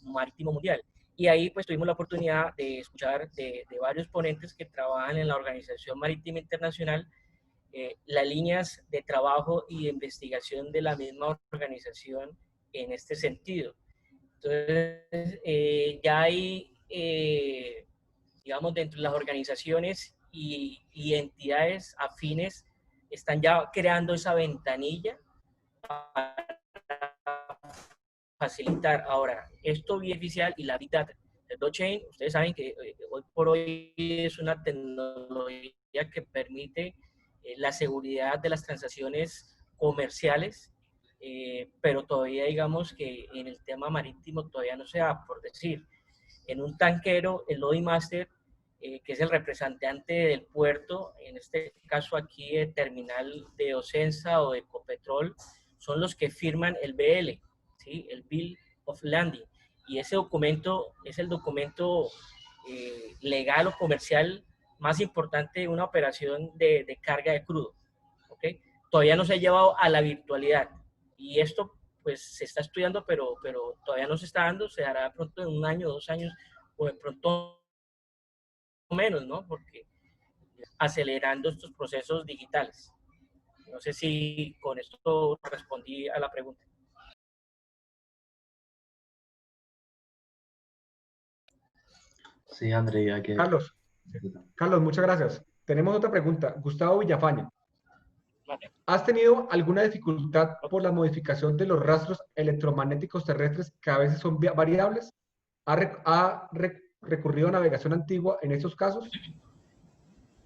D: Marítimo Mundial. Y ahí pues tuvimos la oportunidad de escuchar de varios ponentes que trabajan en la Organización Marítima Internacional las líneas de trabajo y de investigación de la misma organización en este sentido. Entonces, ya hay, digamos, dentro de las organizaciones y entidades afines, están ya creando esa ventanilla para facilitar. Ahora, esto bien oficial y la Big Data. El blockchain, ustedes saben que hoy por hoy es una tecnología que permite la seguridad de las transacciones comerciales, pero todavía digamos que en el tema marítimo todavía no se da, por decir, en un tanquero, el Loading Master, que es el representante del puerto, en este caso aquí el terminal de Ocensa o de Ecopetrol, son los que firman el BL. ¿sí? El Bill of Landing. Y ese documento es el documento legal o comercial más importante de una operación de carga de crudo. ¿Okay? Todavía no se ha llevado a la virtualidad. Y esto pues se está estudiando, pero todavía no se está dando, se hará pronto en 1 año, 2 años, o de pronto menos, ¿no? Porque acelerando estos procesos digitales. No sé si con esto respondí a la pregunta.
C: Sí, André, hay que...
B: Carlos, muchas gracias. Tenemos otra pregunta. Gustavo Villafañe.
D: Vale.
B: ¿Has tenido alguna dificultad por la modificación de los rastros electromagnéticos terrestres que a veces son variables? ¿Ha recurrido a navegación antigua en estos casos?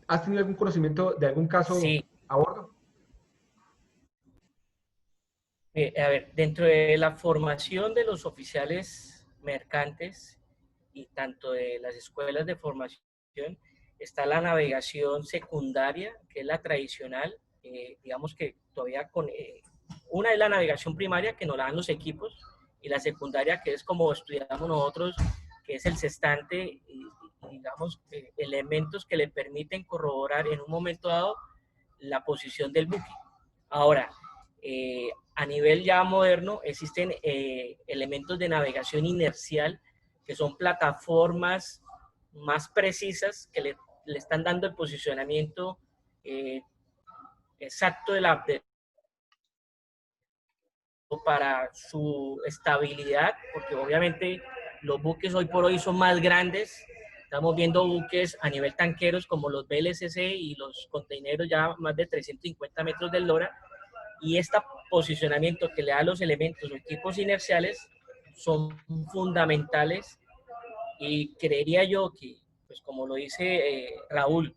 B: ¿Has tenido algún conocimiento de algún caso
D: Sí.
B: a bordo?
D: A ver, dentro de la formación de los oficiales mercantes y tanto de las escuelas de formación, está la navegación secundaria, que es la tradicional, digamos que todavía con... una es la navegación primaria, que nos la dan los equipos, y la secundaria, que es como estudiamos nosotros, que es el sextante, y digamos, elementos que le permiten corroborar en un momento dado la posición del buque. Ahora, a nivel ya moderno, existen elementos de navegación inercial, que son plataformas más precisas que le están dando el posicionamiento exacto para su estabilidad, porque obviamente los buques hoy por hoy son más grandes. Estamos viendo buques a nivel tanqueros como los VLCC y los contenedores ya más de 350 metros de eslora, y este posicionamiento que le da los elementos o equipos inerciales son fundamentales, y creería yo que, pues como lo dice Raúl,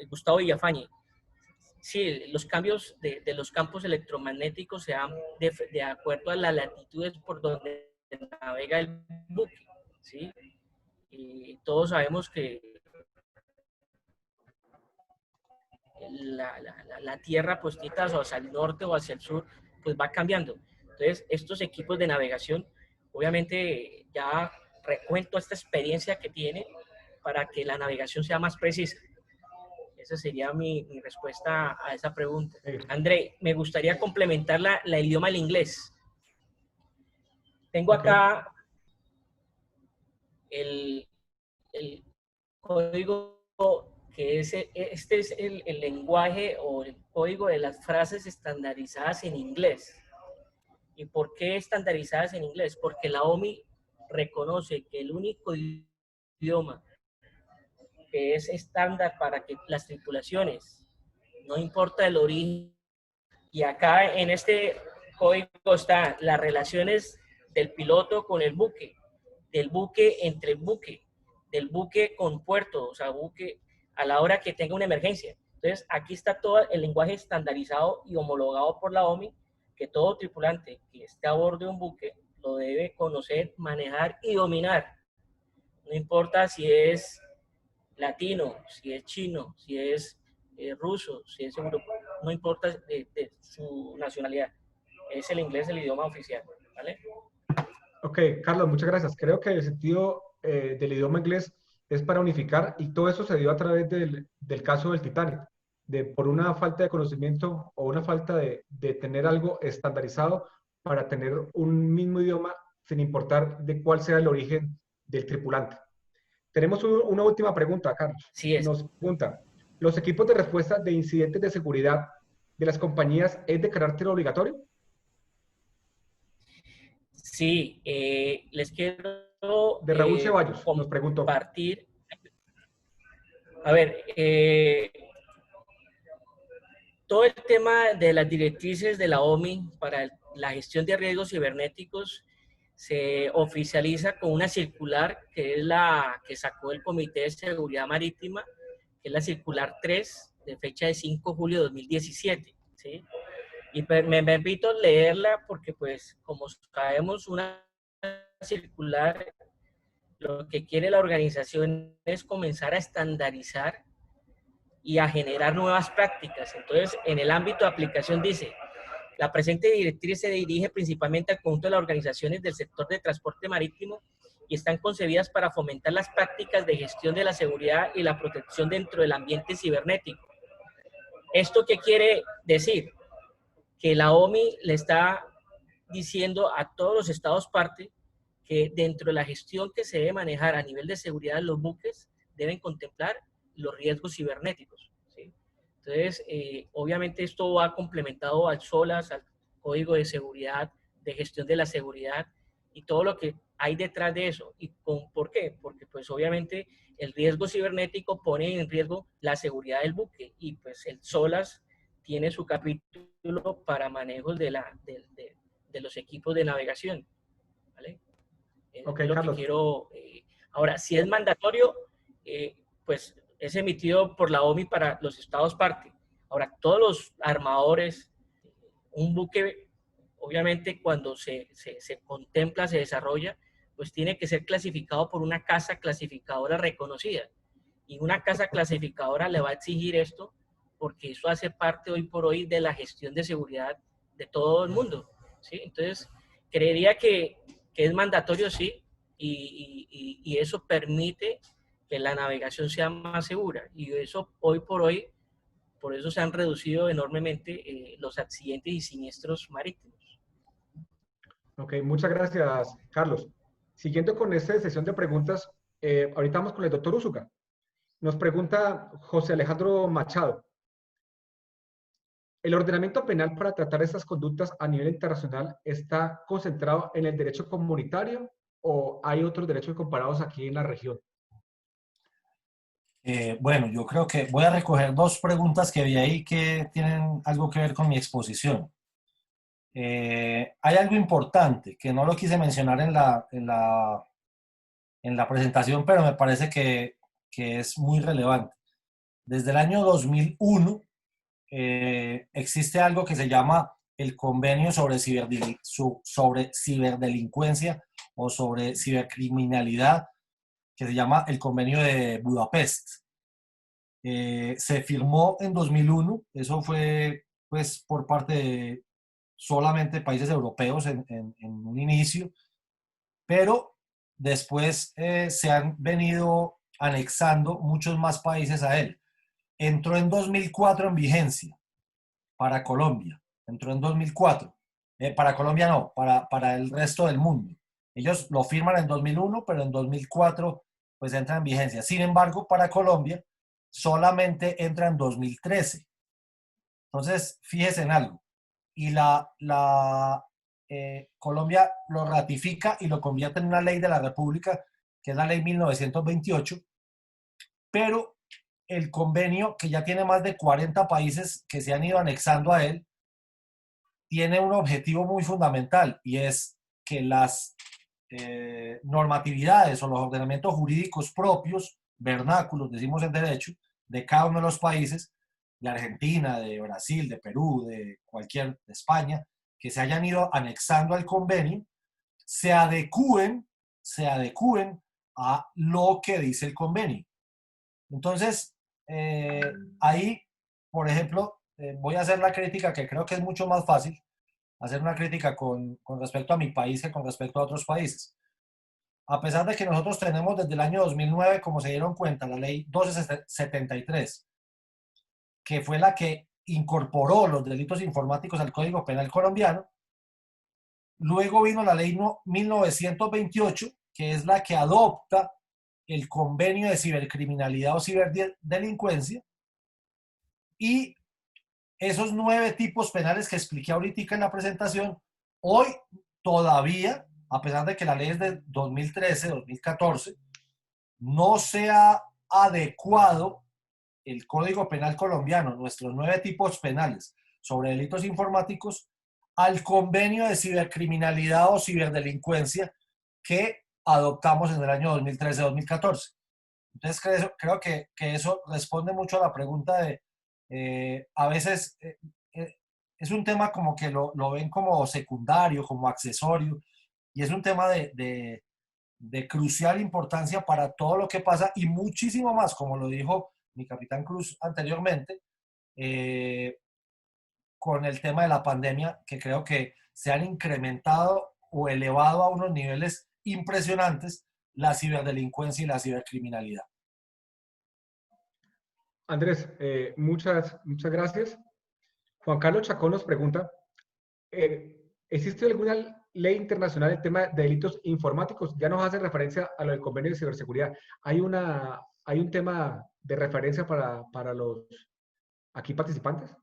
D: Gustavo Villafañe, sí, los cambios de los campos electromagnéticos se dan de acuerdo a las latitudes por donde navega el buque, ¿sí? Y todos sabemos que la Tierra, pues, o hacia el norte o hacia el sur, pues va cambiando. Entonces, estos equipos de navegación, obviamente, ya recuento esta experiencia que tiene para que la navegación sea más precisa. Esa sería mi respuesta a esa pregunta. André, me gustaría complementar el idioma del inglés. Tengo acá el código, que este es el lenguaje o el código de las frases estandarizadas en inglés. ¿Y por qué estandarizadas en inglés? Porque la OMI reconoce que el único idioma que es estándar para que las tripulaciones, no importa el origen, y acá en este código están las relaciones del piloto con el buque, del buque entre el buque, del buque con puerto, o sea, buque a la hora que tenga una emergencia. Entonces, aquí está todo el lenguaje estandarizado y homologado por la OMI, que todo tripulante que esté a bordo de un buque lo debe conocer, manejar y dominar. No importa si es latino, si es chino, si es ruso, si es europeo, no importa de su nacionalidad. Es el inglés el idioma oficial, ¿vale?
B: Ok, Carlos, muchas gracias. Creo que el sentido del idioma inglés es para unificar, y todo eso se dio a través del caso del Titanic, por una falta de conocimiento o una falta de tener algo estandarizado para tener un mismo idioma sin importar de cuál sea el origen del tripulante. Tenemos una última pregunta, Carlos.
D: Sí es.
B: Nos pregunta, ¿los equipos de respuesta de incidentes de seguridad de las compañías es de carácter obligatorio?
D: Sí, les quiero
B: de Raúl Ceballos nos preguntó.
D: Compartir. A ver, todo el tema de las directrices de la OMI para la gestión de riesgos cibernéticos se oficializa con una circular, que es la que sacó el Comité de Seguridad Marítima, que es la circular 3, de fecha de 5 de julio de 2017, ¿sí? Y me permito leerla porque, pues, como sabemos, una circular, lo que quiere la organización es comenzar a estandarizar y a generar nuevas prácticas. Entonces, en el ámbito de aplicación dice, La presente directriz se dirige principalmente al conjunto de las organizaciones del sector de transporte marítimo y están concebidas para fomentar las prácticas de gestión de la seguridad y la protección dentro del ambiente cibernético. ¿Esto qué quiere decir? Que la OMI le está diciendo a todos los estados parte que dentro de la gestión que se debe manejar a nivel de seguridad de los buques deben contemplar los riesgos cibernéticos, ¿sí? Entonces, obviamente esto va complementado al SOLAS, al Código de Seguridad, de Gestión de la Seguridad y todo lo que hay detrás de eso. ¿Y por qué? Porque pues obviamente el riesgo cibernético pone en riesgo la seguridad del buque y pues el SOLAS tiene su capítulo para manejos de los equipos de navegación, ¿vale?
B: Ok,
D: Es lo que
B: Carlos.
D: quiero. Ahora, si es mandatorio, pues es emitido por la OMI para los estados parte. Ahora, todos los armadores, un buque, obviamente cuando se contempla, se desarrolla, pues tiene que ser clasificado por una casa clasificadora reconocida. Y una casa clasificadora le va a exigir esto porque eso hace parte hoy por hoy de la gestión de seguridad de todo el mundo, ¿sí? Entonces, creería que es mandatorio, sí, y eso permite que la navegación sea más segura. Y eso hoy por hoy, por eso se han reducido enormemente los accidentes y siniestros marítimos.
B: Ok, muchas gracias, Carlos. Siguiendo con esta sesión de preguntas, ahorita vamos con el doctor Úsuga. Nos pregunta José Alejandro Machado. ¿El ordenamiento penal para tratar estas conductas a nivel internacional está concentrado en el derecho comunitario o hay otros derechos comparados aquí en la región?
E: Bueno, yo creo que voy a recoger dos preguntas que vi ahí que tienen algo que ver con mi exposición. Hay algo importante que no lo quise mencionar en la presentación, pero me parece que es muy relevante. Desde el año 2001 existe algo que se llama el Convenio sobre Ciberdelincuencia o sobre Cibercriminalidad, que se llama el Convenio de Budapest. Se firmó en 2001, eso fue pues por parte de solamente países europeos en un inicio, pero después se han venido anexando muchos más países a él. Entró en 2004 en vigencia para Colombia, entró en 2004. Para Colombia no, para el resto del mundo. Ellos lo firman en 2001, pero en 2004 pues entra en vigencia. Sin embargo, para Colombia solamente entra en 2013. Entonces, fíjese en algo. Y Colombia lo ratifica y lo convierte en una ley de la República, que es la ley 1928, pero el convenio, que ya tiene más de 40 países que se han ido anexando a él, tiene un objetivo muy fundamental y es que las normatividades o los ordenamientos jurídicos propios, vernáculos, decimos en derecho, de cada uno de los países, de Argentina, de Brasil, de Perú, de España, que se hayan ido anexando al convenio, se adecúen a lo que dice el convenio. Entonces, ahí, por ejemplo, voy a hacer la crítica que creo que es mucho más fácil, hacer una crítica con respecto a mi país que con respecto a otros países. A pesar de que nosotros tenemos desde el año 2009, como se dieron cuenta, la ley 1273, que fue la que incorporó los delitos informáticos al Código Penal colombiano. Luego vino la ley 1928, que es la que adopta el convenio de cibercriminalidad o ciberdelincuencia, y esos 9 tipos penales que expliqué ahorita en la presentación, hoy todavía, a pesar de que la ley es de 2013, 2014, no se ha adecuado el Código Penal colombiano, nuestros 9 tipos penales sobre delitos informáticos, al convenio de cibercriminalidad o ciberdelincuencia que adoptamos en el año 2013-2014. Entonces creo que eso responde mucho a la pregunta de, a veces es un tema como que lo ven como secundario, como accesorio, y es un tema de crucial importancia para todo lo que pasa y muchísimo más, como lo dijo mi capitán Cruz anteriormente, con el tema de la pandemia, que creo que se han incrementado o elevado a unos niveles impresionantes la ciberdelincuencia y la cibercriminalidad.
B: Andrés, muchas gracias. Juan Carlos Chacón nos pregunta, ¿existe alguna ley internacional en tema de delitos informáticos? Ya nos hace referencia a lo del convenio de ciberseguridad. ¿Hay un tema de referencia para los aquí participantes?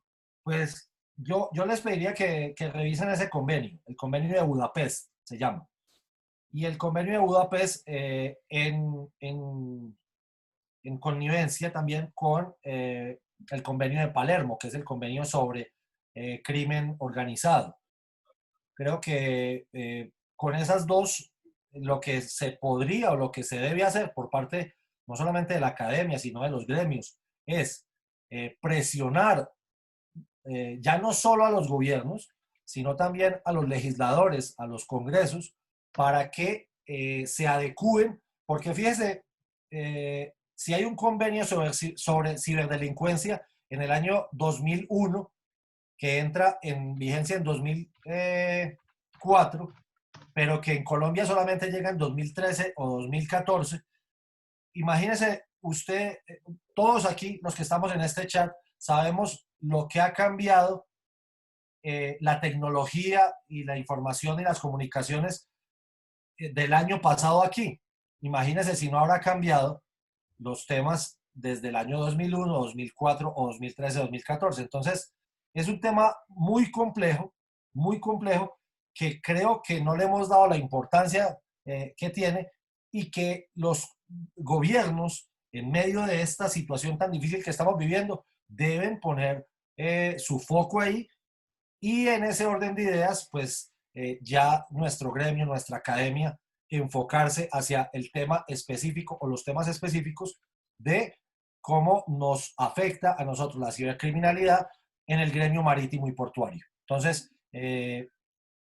E: Pues yo les pediría que revisen ese convenio, el convenio de Budapest se llama. Y el convenio de Budapest en connivencia también con el convenio de Palermo, que es el convenio sobre crimen organizado. Creo que con esas dos, lo que se podría o lo que se debe hacer por parte no solamente de la academia, sino de los gremios, es presionar ya no solo a los gobiernos, sino también a los legisladores, a los congresos, para que se adecúen, porque fíjese, si hay un convenio sobre ciberdelincuencia en el año 2001, que entra en vigencia en 2004, pero que en Colombia solamente llega en 2013 o 2014. Imagínese usted, todos aquí, los que estamos en este chat, sabemos lo que ha cambiado la tecnología y la información y las comunicaciones del año pasado aquí. Imagínese si no habrá cambiado los temas desde el año 2001, 2004 o 2013, 2014. Entonces, es un tema muy complejo, que creo que no le hemos dado la importancia que tiene y que los gobiernos, en medio de esta situación tan difícil que estamos viviendo, deben poner su foco ahí y en ese orden de ideas, pues ya nuestro gremio, nuestra academia, enfocarse hacia el tema específico o los temas específicos de cómo nos afecta a nosotros la cibercriminalidad en el gremio marítimo y portuario. Entonces,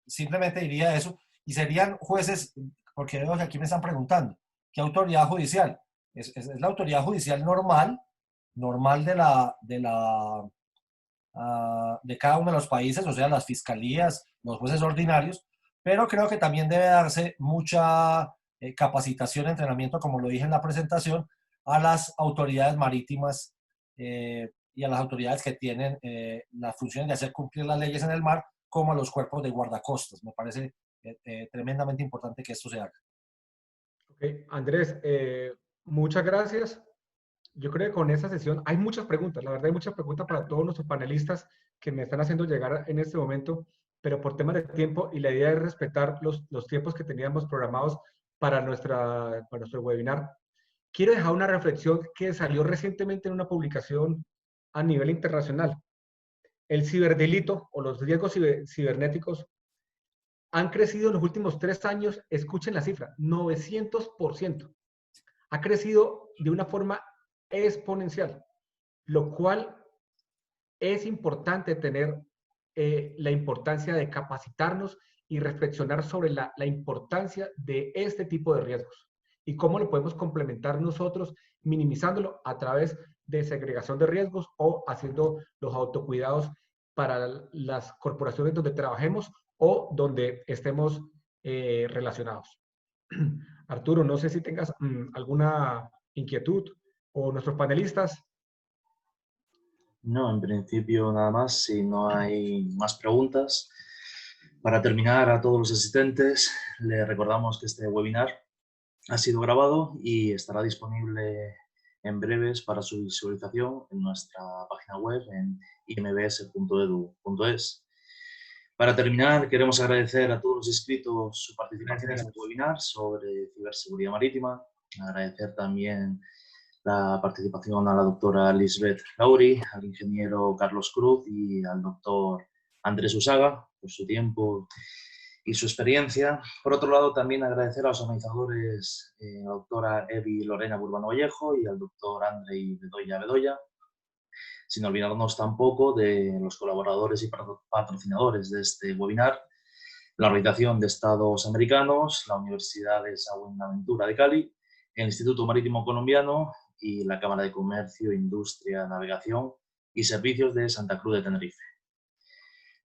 E: simplemente diría eso. Y serían jueces, porque veo que aquí me están preguntando, ¿qué autoridad judicial? Es la autoridad judicial normal de cada uno de los países, o sea, las fiscalías, los jueces ordinarios, pero creo que también debe darse mucha capacitación, entrenamiento, como lo dije en la presentación, a las autoridades marítimas y a las autoridades que tienen la función de hacer cumplir las leyes en el mar, como a los cuerpos de guardacostas. Me parece tremendamente importante que esto se haga.
B: Okay. Andrés, muchas gracias. Yo creo que con esta sesión hay muchas preguntas, la verdad hay muchas preguntas para todos nuestros panelistas que me están haciendo llegar en este momento, pero por temas de tiempo y la idea es respetar los tiempos que teníamos programados para nuestro webinar. Quiero dejar una reflexión que salió recientemente en una publicación a nivel internacional. El ciberdelito o los riesgos cibernéticos han crecido en los últimos 3 años, escuchen la cifra, 900%. Ha crecido de una forma exponencial, lo cual es importante tener la importancia de capacitarnos y reflexionar sobre la importancia de este tipo de riesgos y cómo lo podemos complementar nosotros minimizándolo a través de segregación de riesgos o haciendo los autocuidados para las corporaciones donde trabajemos o donde estemos relacionados. Arturo, no sé si tengas alguna inquietud o nuestros panelistas.
C: No, en principio nada más, si no hay más preguntas. Para terminar, a todos los asistentes, les recordamos que este webinar ha sido grabado y estará disponible en breves para su visualización en nuestra página web en imbs.edu.es. Para terminar, queremos agradecer a todos los inscritos su participación en este webinar sobre ciberseguridad marítima. Agradecer también la participación a la doctora Lisbeth Lauri, al ingeniero Carlos Cruz y al doctor Andrés Usaga por su tiempo y su experiencia. Por otro lado, también agradecer a los organizadores, la doctora Evi Lorena Burbano Vallejo y al doctor Andrei Bedoya, sin olvidarnos tampoco de los colaboradores y patrocinadores de este webinar, la Organización de Estados Americanos, la Universidad de Buenaventura de Cali, el Instituto Marítimo Colombiano y la Cámara de Comercio, Industria, Navegación y Servicios de Santa Cruz de Tenerife.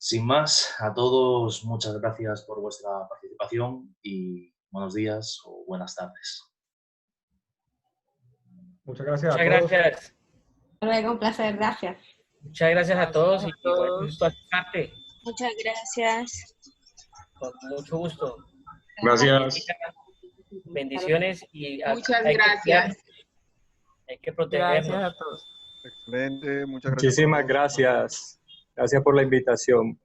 C: Sin más, a todos muchas gracias por vuestra participación y buenos días o buenas tardes.
B: Muchas gracias a
D: Muchas
B: todos.
D: gracias.
A: Hasta luego, un placer, gracias.
D: Muchas gracias a todos y buen gusto asistarte.
F: Muchas gracias.
D: Con mucho gusto.
G: Gracias.
D: Bendiciones y
F: Muchas
D: hay que
F: gracias.
D: cuidarnos. Hay que protegernos.
H: Gracias a todos.
G: Excelente, muchas gracias.
I: Muchísimas gracias. Gracias por la invitación.